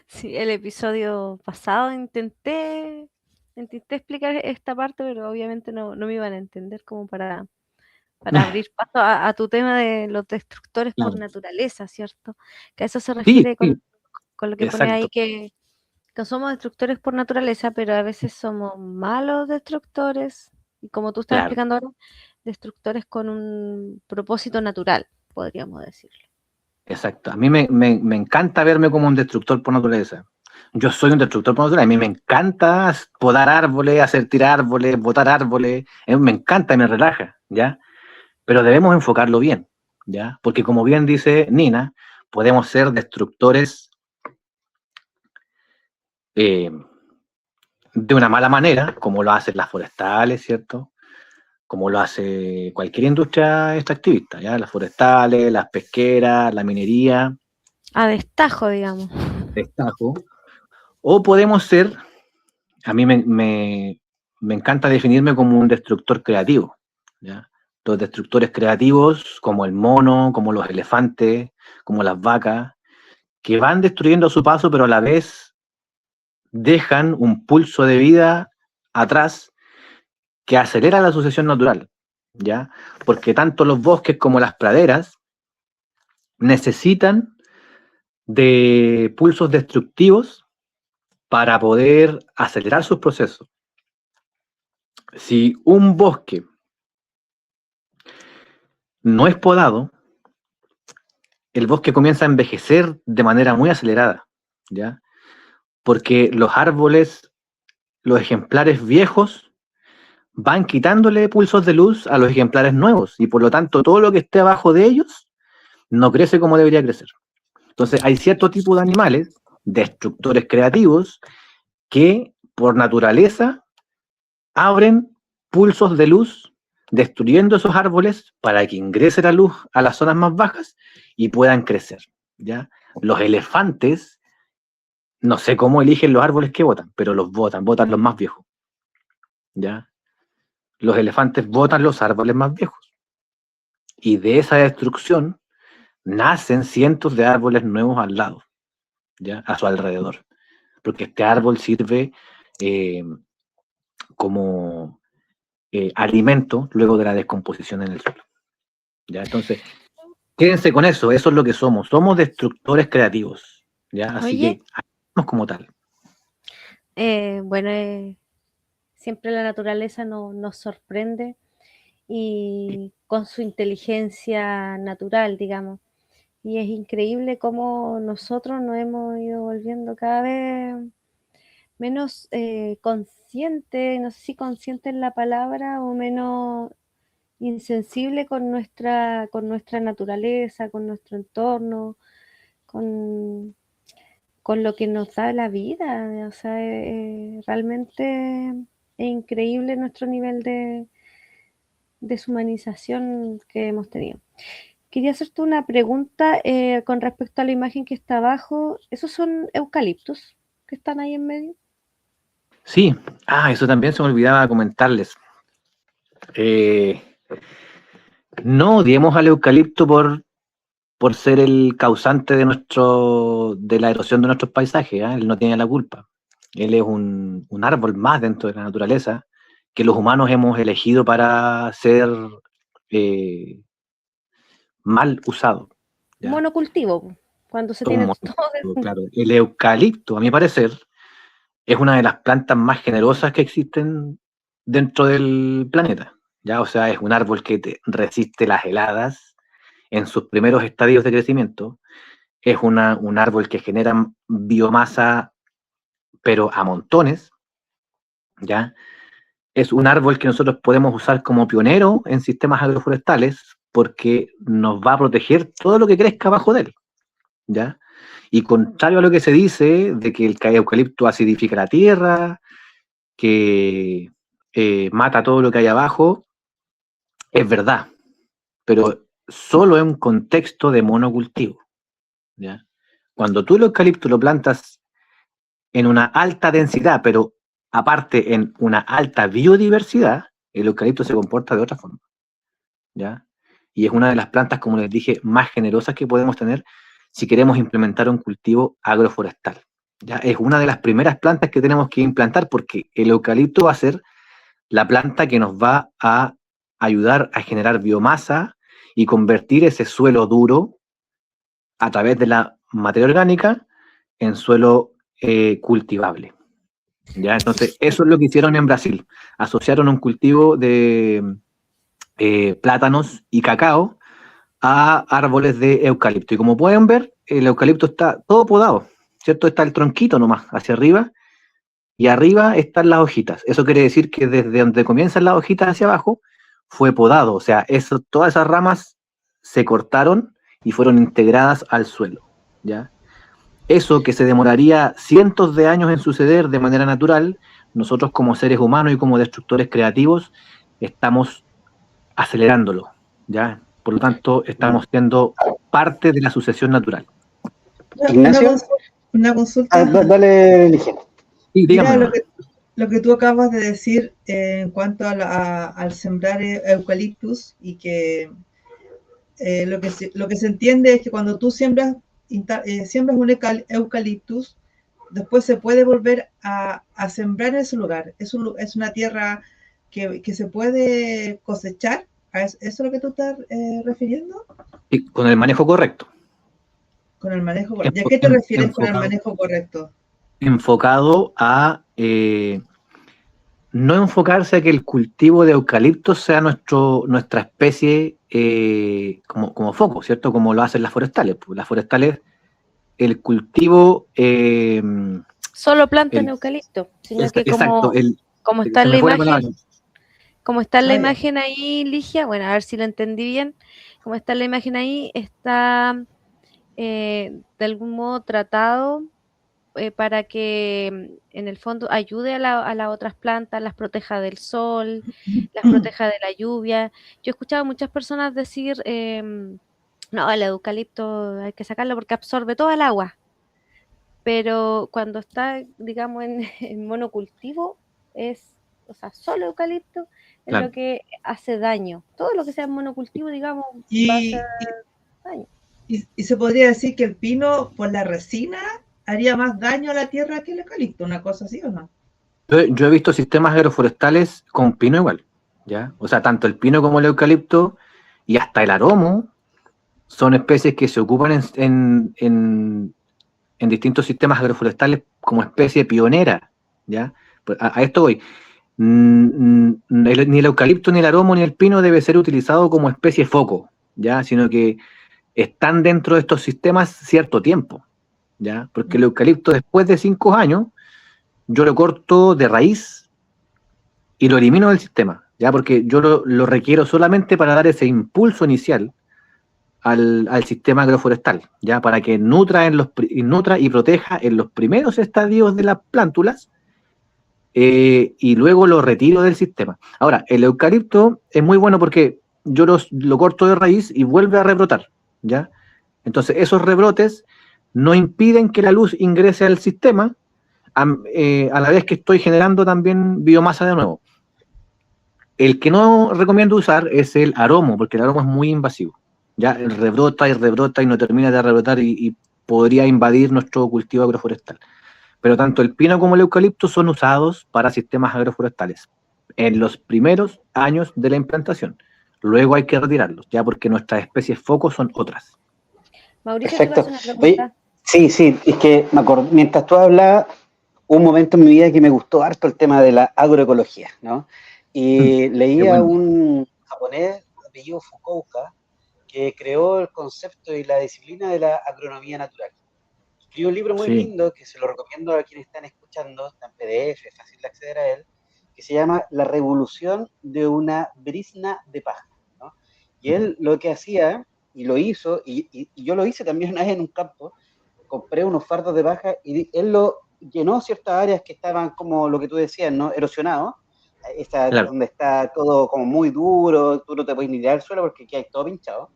sí, el episodio pasado intenté explicar esta parte, pero obviamente no me iban a entender como para abrir paso a tu tema de los destructores por Claro. naturaleza, ¿cierto? Que a eso se Sí, refiere sí, con lo que pone exacto. ahí que somos destructores por naturaleza, pero a veces somos malos destructores, y como tú estás Claro, explicando ahora, destructores con un propósito natural, podríamos decirlo. exacto. A mí me encanta verme como un destructor por naturaleza. Yo soy un destructor por naturaleza. A mí me encanta podar árboles, hacer tirar árboles, botar árboles. Me encanta y me relaja, ¿ya? Pero debemos enfocarlo bien, ¿ya? Porque como bien dice Nina, podemos ser destructores de una mala manera, como lo hacen las forestales, ¿cierto? Como lo hace cualquier industria extractivista, ¿ya? Las forestales, las pesqueras, la minería, A destajo, digamos. destajo. O podemos ser, a mí me encanta definirme como un destructor creativo, ¿ya? Los destructores creativos, como el mono, como los elefantes, como las vacas, que van destruyendo a su paso, pero a la vez dejan un pulso de vida atrás que acelera la sucesión natural, ¿ya? Porque tanto los bosques como las praderas necesitan de pulsos destructivos para poder acelerar sus procesos. Si un bosque no es podado, el bosque comienza a envejecer de manera muy acelerada, ¿ya? Porque los árboles, los ejemplares viejos, van quitándole pulsos de luz a los ejemplares nuevos y por lo tanto todo lo que esté abajo de ellos no crece como debería crecer. Entonces hay cierto tipo de animales, destructores creativos, que por naturaleza abren pulsos de luz destruyendo esos árboles para que ingrese la luz a las zonas más bajas y puedan crecer, ¿ya? Los elefantes, no sé cómo eligen los árboles que botan, pero los botan los más viejos, ¿ya? Los elefantes botan los árboles más viejos. Y de esa destrucción nacen cientos de árboles nuevos al lado, ¿ya? A su alrededor. Porque este árbol sirve como alimento luego de la descomposición en el suelo, ¿ya? Entonces, quédense con eso es lo que somos destructores creativos, ¿ya? Así Oye, que, actuemos como tal. bueno, siempre la naturaleza nos sorprende y con su inteligencia natural, digamos. Y es increíble cómo nosotros nos hemos ido volviendo cada vez menos conscientes, no sé si consciente es la palabra, o menos insensible con nuestra naturaleza, con nuestro entorno, con con lo que nos da la vida. O sea, realmente es increíble nuestro nivel de deshumanización que hemos tenido. Quería hacerte una pregunta con respecto a la imagen que está abajo. ¿Esos son eucaliptos que están ahí en medio? Sí, eso también se me olvidaba comentarles. No odiemos al eucalipto por ser el causante de la erosión de nuestros paisajes, ¿eh? Él no tiene la culpa. Él es un árbol más dentro de la naturaleza que los humanos hemos elegido para ser mal usado, ¿ya? Monocultivo, cuando se Como tiene monocultivo, todo. claro. El eucalipto, a mi parecer, es una de las plantas más generosas que existen dentro del planeta, ¿ya? O sea, es un árbol que resiste las heladas en sus primeros estadios de crecimiento. Es un árbol que genera biomasa, pero a montones, ¿ya? Es un árbol que nosotros podemos usar como pionero en sistemas agroforestales porque nos va a proteger todo lo que crezca abajo de él, ¿ya? Y contrario a lo que se dice de que el eucalipto acidifica la tierra, que mata todo lo que hay abajo, es verdad, pero solo en un contexto de monocultivo, ¿ya? Cuando tú el eucalipto lo plantas en una alta densidad, pero aparte en una alta biodiversidad, el eucalipto se comporta de otra forma, ¿ya? Y es una de las plantas, como les dije, más generosas que podemos tener si queremos implementar un cultivo agroforestal, ¿ya? Es una de las primeras plantas que tenemos que implantar porque el eucalipto va a ser la planta que nos va a ayudar a generar biomasa y convertir ese suelo duro a través de la materia orgánica en suelo cultivable, ¿ya? Entonces, eso es lo que hicieron en Brasil. Asociaron un cultivo de plátanos y cacao a árboles de eucalipto. Y como pueden ver, el eucalipto está todo podado, ¿cierto? Está el tronquito nomás hacia arriba y arriba están las hojitas. Eso quiere decir que desde donde comienzan las hojitas hacia abajo fue podado. O sea, todas esas ramas se cortaron y fueron integradas al suelo, ¿ya? Eso que se demoraría cientos de años en suceder de manera natural, nosotros como seres humanos y como destructores creativos estamos acelerándolo, ¿ya? Por lo tanto, estamos siendo parte de la sucesión natural. Ignacio, una consulta. Dale, Ligia. Sí, Mira dígame. lo que tú acabas de decir en cuanto al sembrar eucaliptus y que lo que se entiende es que cuando tú siembras un eucaliptus, después se puede volver a sembrar en ese lugar. Es una tierra que se puede cosechar. ¿Eso es lo que tú estás refiriendo? Sí, con el manejo correcto. Con el manejo correcto. ¿Y a qué te refieres con el manejo correcto? Enfocado a no enfocarse a que el cultivo de eucaliptos sea nuestra especie como foco, ¿cierto? Como lo hacen las forestales. Pues las forestales, el cultivo... Solo plantan eucalipto, sino que exacto, como está en la imagen, Ah, imagen ahí, Ligia, bueno, a ver si lo entendí bien, como está en la imagen ahí, está de algún modo tratado para que en el fondo ayude a las otras plantas, las proteja del sol, las proteja de la lluvia. Yo he escuchado a muchas personas decir, no, el eucalipto hay que sacarlo porque absorbe toda el agua, pero cuando está, digamos, en monocultivo, o sea, solo eucalipto es Claro. lo que hace daño. Todo lo que sea monocultivo, digamos, va a hacer daño. Y se podría decir que el pino, por la resina, haría más daño a la tierra que el eucalipto, una cosa así, ¿o no? Yo he visto sistemas agroforestales con pino igual, ¿ya? O sea, tanto el pino como el eucalipto y hasta el aromo son especies que se ocupan en distintos sistemas agroforestales como especie pionera, ¿ya? Pues a esto voy. Ni el eucalipto, ni el aromo, ni el pino debe ser utilizado como especie foco, ¿ya? Sino que están dentro de estos sistemas cierto tiempo, ¿ya? Porque el eucalipto después de 5 años yo lo corto de raíz y lo elimino del sistema, ¿ya? Porque yo lo requiero solamente para dar ese impulso inicial al sistema agroforestal, ya para que nutra y proteja en los primeros estadios de las plántulas, y luego lo retiro del sistema. Ahora, el eucalipto es muy bueno porque yo lo corto de raíz y vuelve a rebrotar, ¿ya? Entonces, esos rebrotes no impiden que la luz ingrese al sistema, a la vez que estoy generando también biomasa de nuevo. El que no recomiendo usar es el aromo, porque el aromo es muy invasivo. Ya rebrota y no termina de rebrotar y podría invadir nuestro cultivo agroforestal. Pero tanto el pino como el eucalipto son usados para sistemas agroforestales en los primeros años de la implantación. Luego hay que retirarlos, ya porque nuestras especies foco son otras. Mauricio, te Perfecto. hago una pregunta. Oye, sí, es que me acuerdo, mientras tú hablabas, hubo un momento en mi vida que me gustó harto el tema de la agroecología, ¿no? Y leía un japonés de apellido Fukuoka que creó el concepto y la disciplina de la agronomía natural. Escribió un libro muy lindo que se lo recomiendo a quienes están escuchando, está en PDF, es fácil de acceder a él, que se llama La revolución de una brizna de paja, ¿no? Y él lo que hacía, y lo hizo, y yo lo hice también una vez en un campo, compré unos fardos de paja y él lo llenó ciertas áreas que estaban como lo que tú decías, ¿no? Erosionados, claro, donde está todo como muy duro, tú no te puedes ni tirar al suelo porque aquí hay todo pinchado,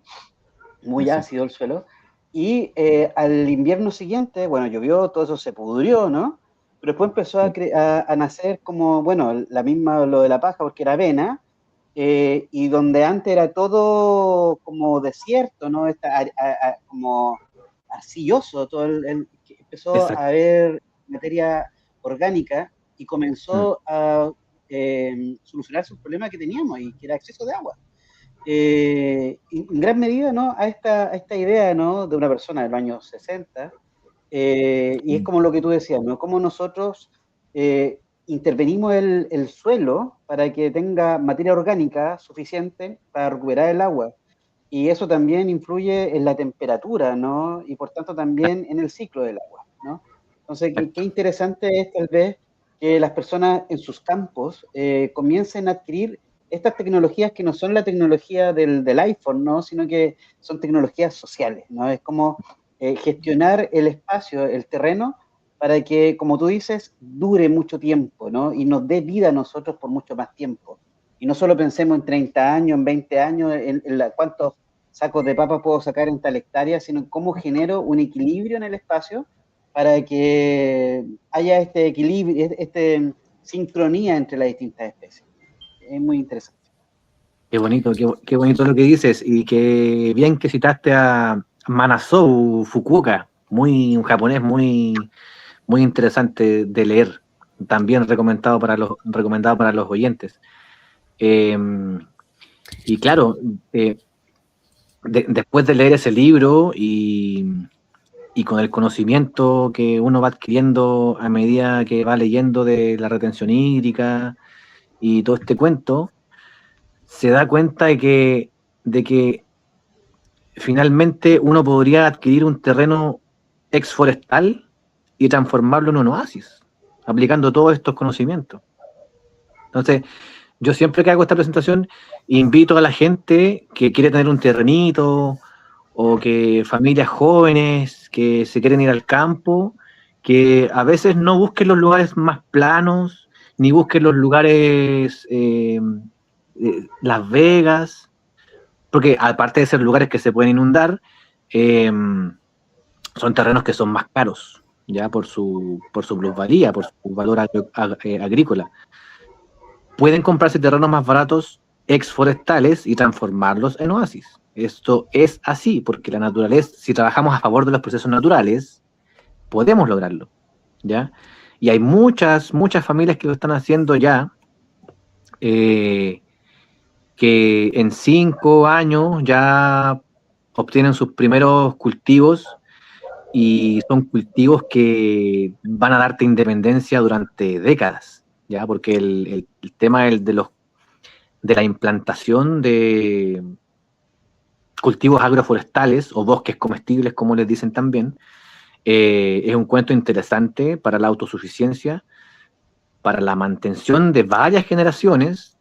muy ácido el suelo. Y al invierno siguiente, bueno, llovió, todo eso se pudrió, ¿no? Pero después empezó a nacer como, bueno, la misma lo de la paja, porque era avena, y donde antes era todo como desierto, ¿no? Como arcilloso, empezó a haber materia orgánica y comenzó a solucionar sus problemas que teníamos, y que era exceso de agua. En gran medida, ¿no? a esta idea, ¿no? de una persona de los años 60, y es como lo que tú decías, ¿no? Cómo nosotros intervenimos el suelo para que tenga materia orgánica suficiente para recuperar el agua, y eso también influye en la temperatura, ¿no? Y por tanto también en el ciclo del agua, ¿no? Entonces, qué interesante es tal vez que las personas en sus campos comiencen a adquirir estas tecnologías que no son la tecnología del iPhone, ¿no? Sino que son tecnologías sociales, ¿no? Es como gestionar el espacio, el terreno, para que, como tú dices, dure mucho tiempo, ¿no? Y nos dé vida a nosotros por mucho más tiempo. Y no solo pensemos en 30 años, en 20 años, en cuántos sacos de papas puedo sacar en tal hectárea, sino en cómo genero un equilibrio en el espacio para que haya este equilibrio, sincronía entre las distintas especies. Es muy interesante. Qué bonito lo que dices, y qué bien que citaste a Manasou Fukuoka, un japonés muy interesante de leer, también recomendado para los oyentes. Y claro, después de leer ese libro y con el conocimiento que uno va adquiriendo a medida que va leyendo de la retención hídrica y todo este cuento, se da cuenta de que finalmente uno podría adquirir un terreno exforestal y transformarlo en un oasis, aplicando todos estos conocimientos. Entonces, yo siempre que hago esta presentación invito a la gente que quiere tener un terrenito, o que familias jóvenes que se quieren ir al campo, que a veces no busquen los lugares más planos, ni busquen los lugares, Las Vegas, porque aparte de ser lugares que se pueden inundar, son terrenos que son más caros, ya por su plusvalía, por su valor agrícola. Pueden comprarse terrenos más baratos exforestales y transformarlos en oasis. Esto es así, porque la naturaleza, si trabajamos a favor de los procesos naturales, podemos lograrlo, ¿ya? Y hay muchas familias que lo están haciendo ya, que en 5 años ya obtienen sus primeros cultivos, y son cultivos que van a darte independencia durante décadas, ¿ya? Porque el tema de la implantación de cultivos agroforestales o bosques comestibles, como les dicen también, es un cuento interesante para la autosuficiencia, para la mantención de varias generaciones,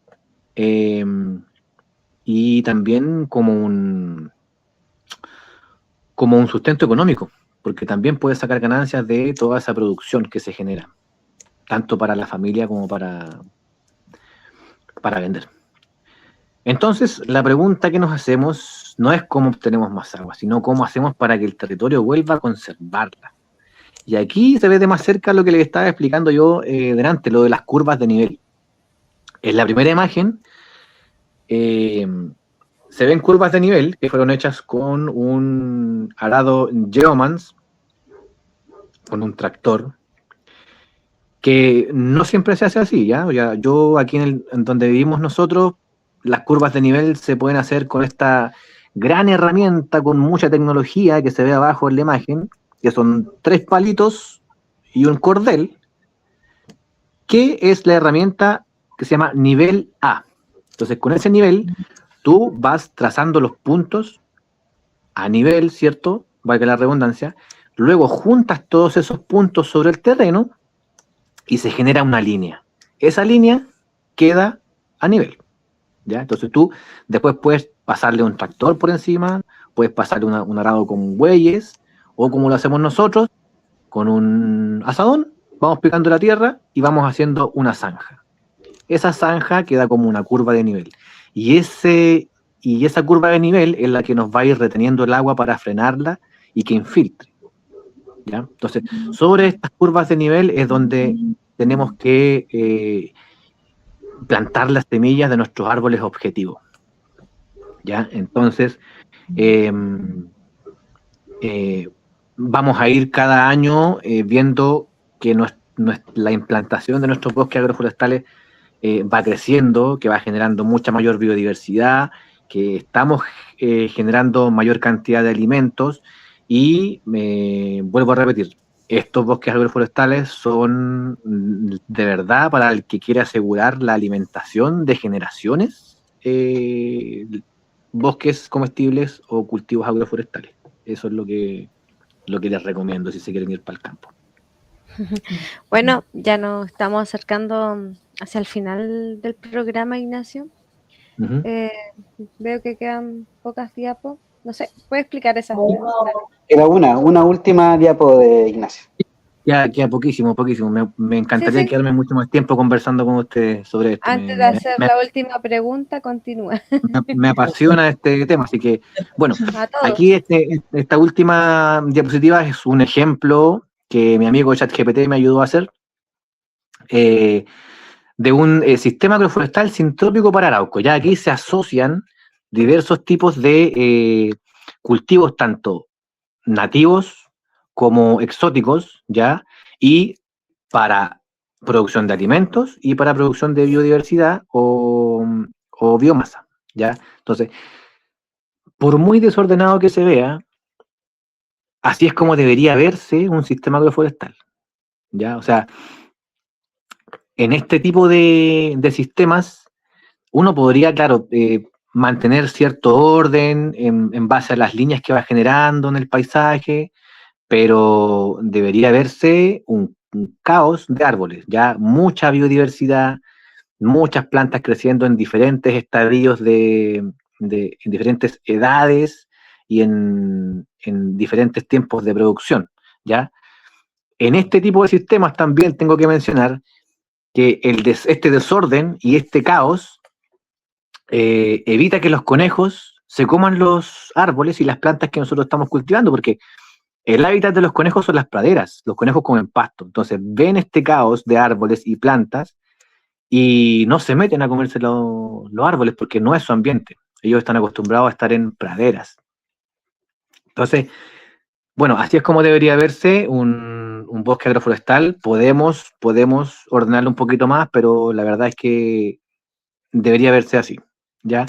y también como como un sustento económico, porque también puedes sacar ganancias de toda esa producción que se genera, tanto para la familia como para vender. Entonces, la pregunta que nos hacemos no es cómo obtenemos más agua, sino cómo hacemos para que el territorio vuelva a conservarla. Y aquí se ve de más cerca lo que les estaba explicando yo delante, lo de las curvas de nivel. En la primera imagen se ven curvas de nivel que fueron hechas con un arado Geomans, con un tractor, que no siempre se hace así, ¿ya? Yo aquí en donde vivimos nosotros, las curvas de nivel se pueden hacer con esta gran herramienta con mucha tecnología que se ve abajo en la imagen, que son 3 palitos y un cordel, que es la herramienta que se llama nivel A. Entonces, con ese nivel, tú vas trazando los puntos a nivel, ¿cierto? Valga la redundancia. Luego juntas todos esos puntos sobre el terreno y se genera una línea. Esa línea queda a nivel, ¿ya? Entonces tú después puedes pasarle un tractor por encima, puedes pasarle un arado con bueyes, o como lo hacemos nosotros, con un asadón, vamos picando la tierra y vamos haciendo una zanja. Esa zanja queda como una curva de nivel. Y esa curva de nivel es la que nos va a ir reteniendo el agua para frenarla y que infiltre, ¿ya? Entonces, sobre estas curvas de nivel es donde tenemos que plantar las semillas de nuestros árboles objetivos, ¿ya? Entonces, vamos a ir cada año viendo que la implantación de nuestros bosques agroforestales va creciendo, que va generando mucha mayor biodiversidad, que estamos generando mayor cantidad de alimentos y vuelvo a repetir, estos bosques agroforestales son de verdad para el que quiere asegurar la alimentación de generaciones, bosques comestibles o cultivos agroforestales. Eso es lo que les recomiendo si se quieren ir para el campo. Bueno, ya nos estamos acercando hacia el final del programa, Ignacio. Veo que quedan pocas diapos. No sé, ¿puedes explicar esas? Era una última diapo de Ignacio. Ya queda poquísimo. Me encantaría quedarme mucho más tiempo conversando con ustedes sobre esto. Antes de hacer la última pregunta, continúa. Me apasiona este tema, así que, bueno, aquí esta última diapositiva es un ejemplo que mi amigo ChatGPT me ayudó a hacer de un sistema agroforestal sintrópico para Arauco. Ya aquí se asocian diversos tipos de cultivos, tanto nativos como exóticos, ¿ya? Y para producción de alimentos y para producción de biodiversidad o biomasa, ¿ya? Entonces, por muy desordenado que se vea, así es como debería verse un sistema agroforestal, ¿ya? O sea, en este tipo de sistemas, uno podría, claro, mantener cierto orden en base a las líneas que va generando en el paisaje, pero debería verse un caos de árboles, ya mucha biodiversidad, muchas plantas creciendo en diferentes estadios en diferentes edades y en diferentes tiempos de producción, ¿ya? En este tipo de sistemas también tengo que mencionar que este desorden y este caos evita que los conejos se coman los árboles y las plantas que nosotros estamos cultivando, porque el hábitat de los conejos son las praderas, los conejos comen pasto, entonces ven este caos de árboles y plantas y no se meten a comerse los árboles porque no es su ambiente, ellos están acostumbrados a estar en praderas. Entonces, bueno, así es como debería verse un bosque agroforestal. Podemos ordenarlo un poquito más, pero la verdad es que debería verse así, ¿ya?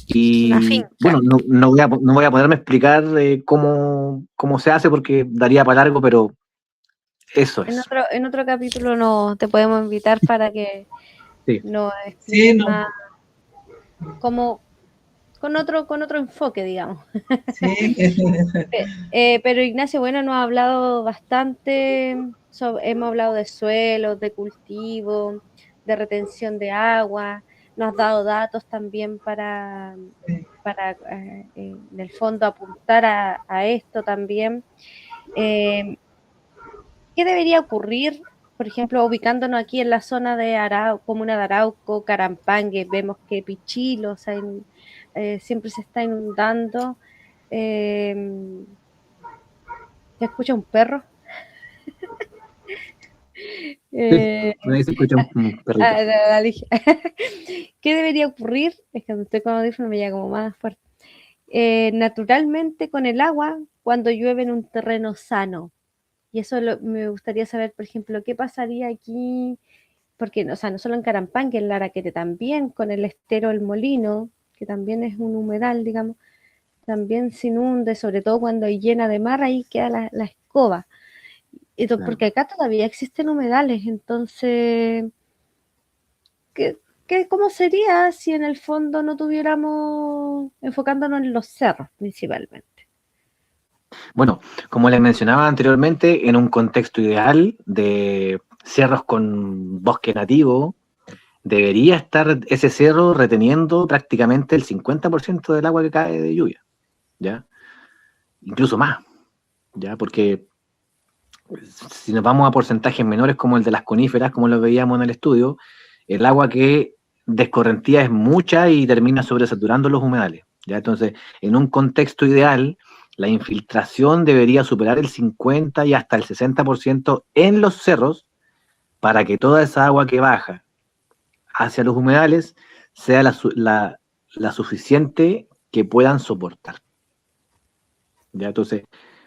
Y bueno, no voy a ponerme a explicar cómo se hace porque daría para largo, pero eso es. En otro capítulo te podemos invitar para que nos expliques más como con otro enfoque, digamos. Sí. Pero Ignacio, bueno, nos ha hablado bastante, hemos hablado de suelos, de cultivo, de retención de agua, nos has dado datos también para en el fondo apuntar a esto también. ¿Qué debería ocurrir? Por ejemplo, ubicándonos aquí en la zona de Arauco, comuna de Arauco, Carampangue, vemos que Pichilo, o sea, siempre se está inundando. ¿Se escucha un perro? Ahí se escucha un perrito. ¿Qué debería ocurrir? Es que cuando estoy con audífono me llega como más fuerte. Naturalmente con el agua cuando llueve en un terreno sano. Y eso me gustaría saber, por ejemplo, qué pasaría aquí, porque o sea, no solo en Carampangue, en Laraquete también, con el estero El Molino, que también es un humedal, digamos, también se inunde, sobre todo cuando hay llena de mar, ahí queda la escoba. Porque acá todavía existen humedales, entonces, ¿cómo sería si en el fondo no tuviéramos, enfocándonos en los cerros principalmente? Bueno, como les mencionaba anteriormente, en un contexto ideal de cerros con bosque nativo, debería estar ese cerro reteniendo prácticamente el 50% del agua que cae de lluvia, ¿ya? Incluso más, ¿ya? Porque si nos vamos a porcentajes menores como el de las coníferas, como lo veíamos en el estudio, el agua que descorrentía es mucha y termina sobresaturando los humedales, ¿ya? Entonces, en un contexto ideal, la infiltración debería superar el 50 y hasta el 60% en los cerros para que toda esa agua que baja hacia los humedales sea la suficiente que puedan soportar. ¿Ya? Entonces,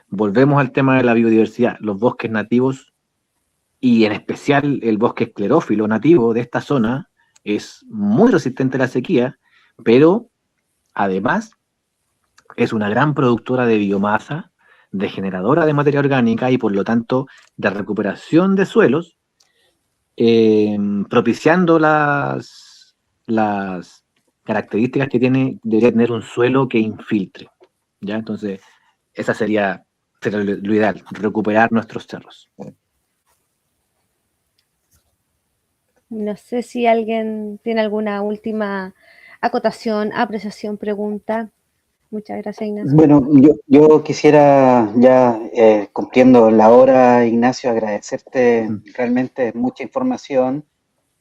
volvemos al tema de la biodiversidad. Los bosques nativos, y en especial el bosque esclerófilo nativo de esta zona, es muy resistente a la sequía, pero además es una gran productora de biomasa, de generadora de materia orgánica y por lo tanto de recuperación de suelos, propiciando las características que debería tener un suelo que infiltre, ¿ya? Entonces, esa sería lo ideal, recuperar nuestros cerros. No sé si alguien tiene alguna última acotación, apreciación, pregunta. Muchas gracias, Ignacio. Bueno, yo quisiera ya, cumpliendo la hora, Ignacio, agradecerte realmente mucha información.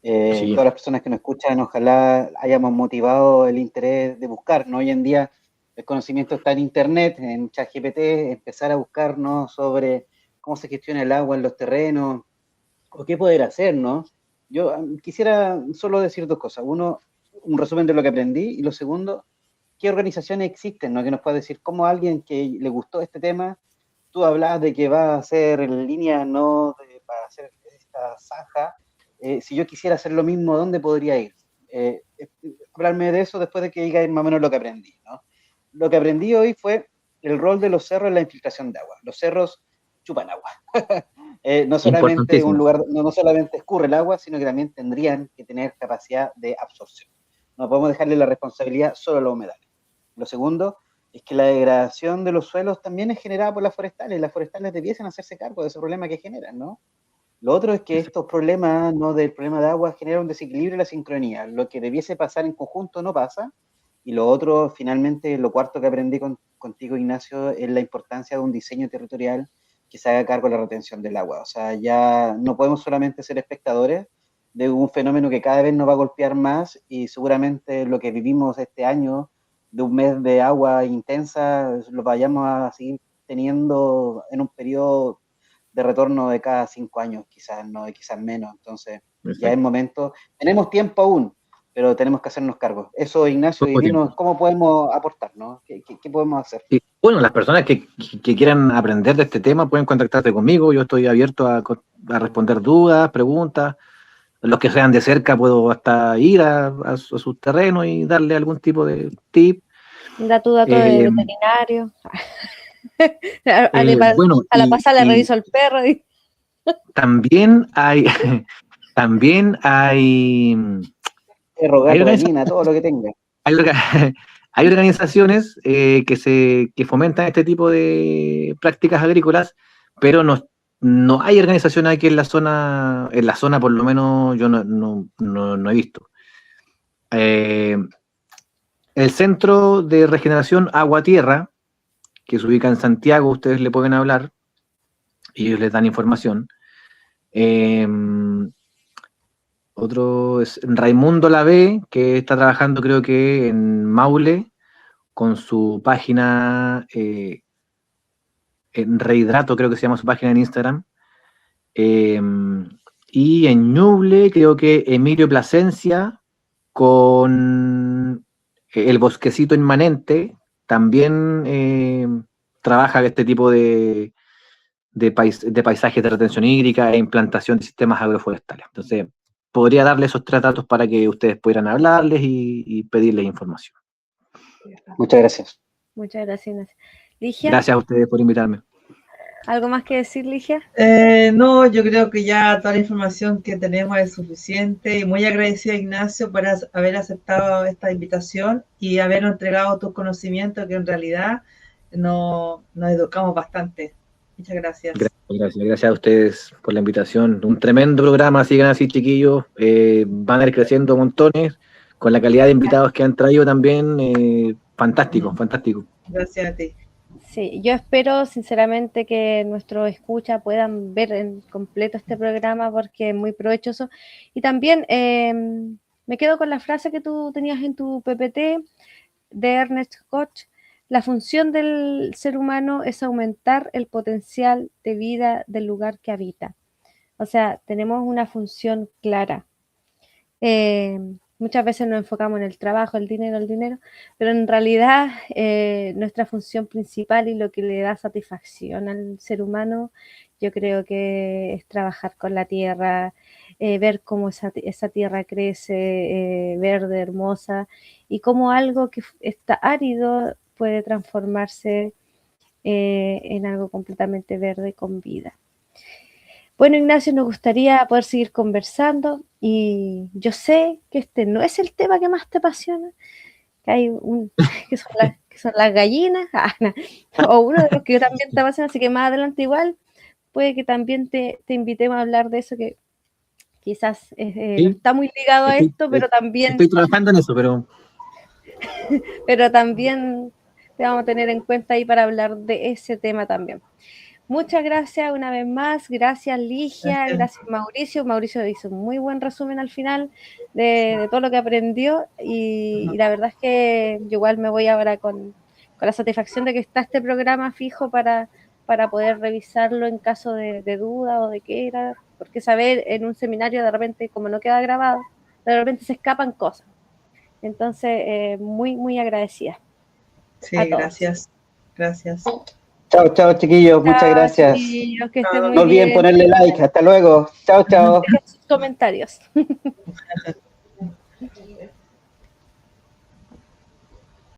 Sí. Todas las personas que nos escuchan, ojalá hayamos motivado el interés de buscar, ¿no? Hoy en día el conocimiento está en Internet, en ChatGPT, empezar a buscarnos sobre cómo se gestiona el agua en los terrenos o qué poder hacer, ¿no? Yo quisiera solo decir dos cosas. Uno, un resumen de lo que aprendí, y lo segundo, qué organizaciones existen, ¿no? Que nos pueda decir cómo alguien que le gustó este tema, tú hablas de que va a hacer en línea, ¿no? Para hacer esta zanja. Si yo quisiera hacer lo mismo, ¿dónde podría ir? Hablarme de eso después de que diga más o menos lo que aprendí, ¿no? Lo que aprendí hoy fue el rol de los cerros en la infiltración de agua. Los cerros chupan agua. No solamente un lugar, no solamente escurre el agua, sino que también tendrían que tener capacidad de absorción. No podemos dejarle la responsabilidad solo a los humedales. Lo segundo es que la degradación de los suelos también es generada por las forestales debiesen hacerse cargo de ese problema que generan, ¿no? Lo otro es que estos problemas, ¿no? Del problema de agua generan un desequilibrio en la sincronía. Lo que debiese pasar en conjunto no pasa. Y lo otro, finalmente, lo cuarto que aprendí contigo, Ignacio, es la importancia de un diseño territorial que se haga cargo de la retención del agua. O sea, ya no podemos solamente ser espectadores de un fenómeno que cada vez nos va a golpear más, y seguramente lo que vivimos este año, de un mes de agua intensa, lo vayamos a seguir teniendo en un periodo de retorno de cada 5 años, quizás, no, quizás menos. Entonces, ya es momento, tenemos tiempo aún, pero tenemos que hacernos cargo. Eso, Ignacio, y dinos cómo podemos aportar, ¿no? ¿Qué podemos hacer? Sí. Bueno, las personas que quieran aprender de este tema pueden contactarte conmigo. Yo estoy abierto a responder dudas, preguntas. Los que sean de cerca puedo hasta ir a sus terrenos y darle algún tipo de tip. Da tu dato de veterinario. Bueno, a la pasada le reviso al perro. También hay Perro, gato, gallina, todo lo que tenga. Hay organizaciones que fomentan este tipo de prácticas agrícolas, pero no hay organización aquí en la zona por lo menos yo no he visto. El Centro de Regeneración Agua-Tierra, que se ubica en Santiago, ustedes le pueden hablar y ellos les dan información. Otro es Raimundo Lavé, que está trabajando creo que en Maule, con su página en Rehidrato, creo que se llama su página en Instagram. Y en Ñuble creo que Emilio Plasencia con el Bosquecito Inmanente también trabaja este tipo de paisajes de retención hídrica e implantación de sistemas agroforestales. Entonces, podría darle esos 3 datos para que ustedes pudieran hablarles y pedirles información. Muchas gracias. Muchas gracias. Ligia, Gracias a ustedes por invitarme. ¿algo más que decir, Ligia? No, yo creo que ya toda la información que tenemos es suficiente y muy agradecida, Ignacio, por haber aceptado esta invitación y habernos entregado tus conocimientos que en realidad nos educamos bastante. Muchas gracias. Gracias a ustedes por la invitación. Un tremendo programa, sigan así, chiquillos. Van a ir creciendo montones con la calidad de invitados que han traído también. Fantástico. Gracias a ti. Sí, yo espero sinceramente que nuestros escuchas puedan ver en completo este programa porque es muy provechoso. Y también me quedo con la frase que tú tenías en tu PPT de Ernest Koch: la función del ser humano es aumentar el potencial de vida del lugar que habita. O sea, tenemos una función clara. Muchas veces nos enfocamos en el trabajo, el dinero, pero en realidad nuestra función principal y lo que le da satisfacción al ser humano, yo creo que es trabajar con la tierra, ver cómo esa tierra crece, verde, hermosa, y cómo algo que está árido puede transformarse en algo completamente verde con vida. Bueno, Ignacio, nos gustaría poder seguir conversando y yo sé que este no es el tema que más te apasiona, que hay que son las gallinas, o uno de los que también te apasiona, así que más adelante igual puede que también te invitemos a hablar de eso, que quizás Sí, no está muy ligado a esto, pero también... Estoy trabajando en eso, pero también te vamos a tener en cuenta ahí para hablar de ese tema también. Muchas gracias una vez más, gracias Ligia, gracias Mauricio. Mauricio hizo un muy buen resumen al final de todo lo que aprendió y la verdad es que yo igual me voy ahora con la satisfacción de que está este programa fijo para poder revisarlo en caso de duda o de qué era, porque saber en un seminario de repente, como no queda grabado, de repente se escapan cosas. Entonces, muy, muy agradecida. Sí, gracias. Chao, chiquillos. Muchas gracias. Chiquillos, que estén muy No olviden bien. ponerle like. Hasta luego. Chao. Sus comentarios.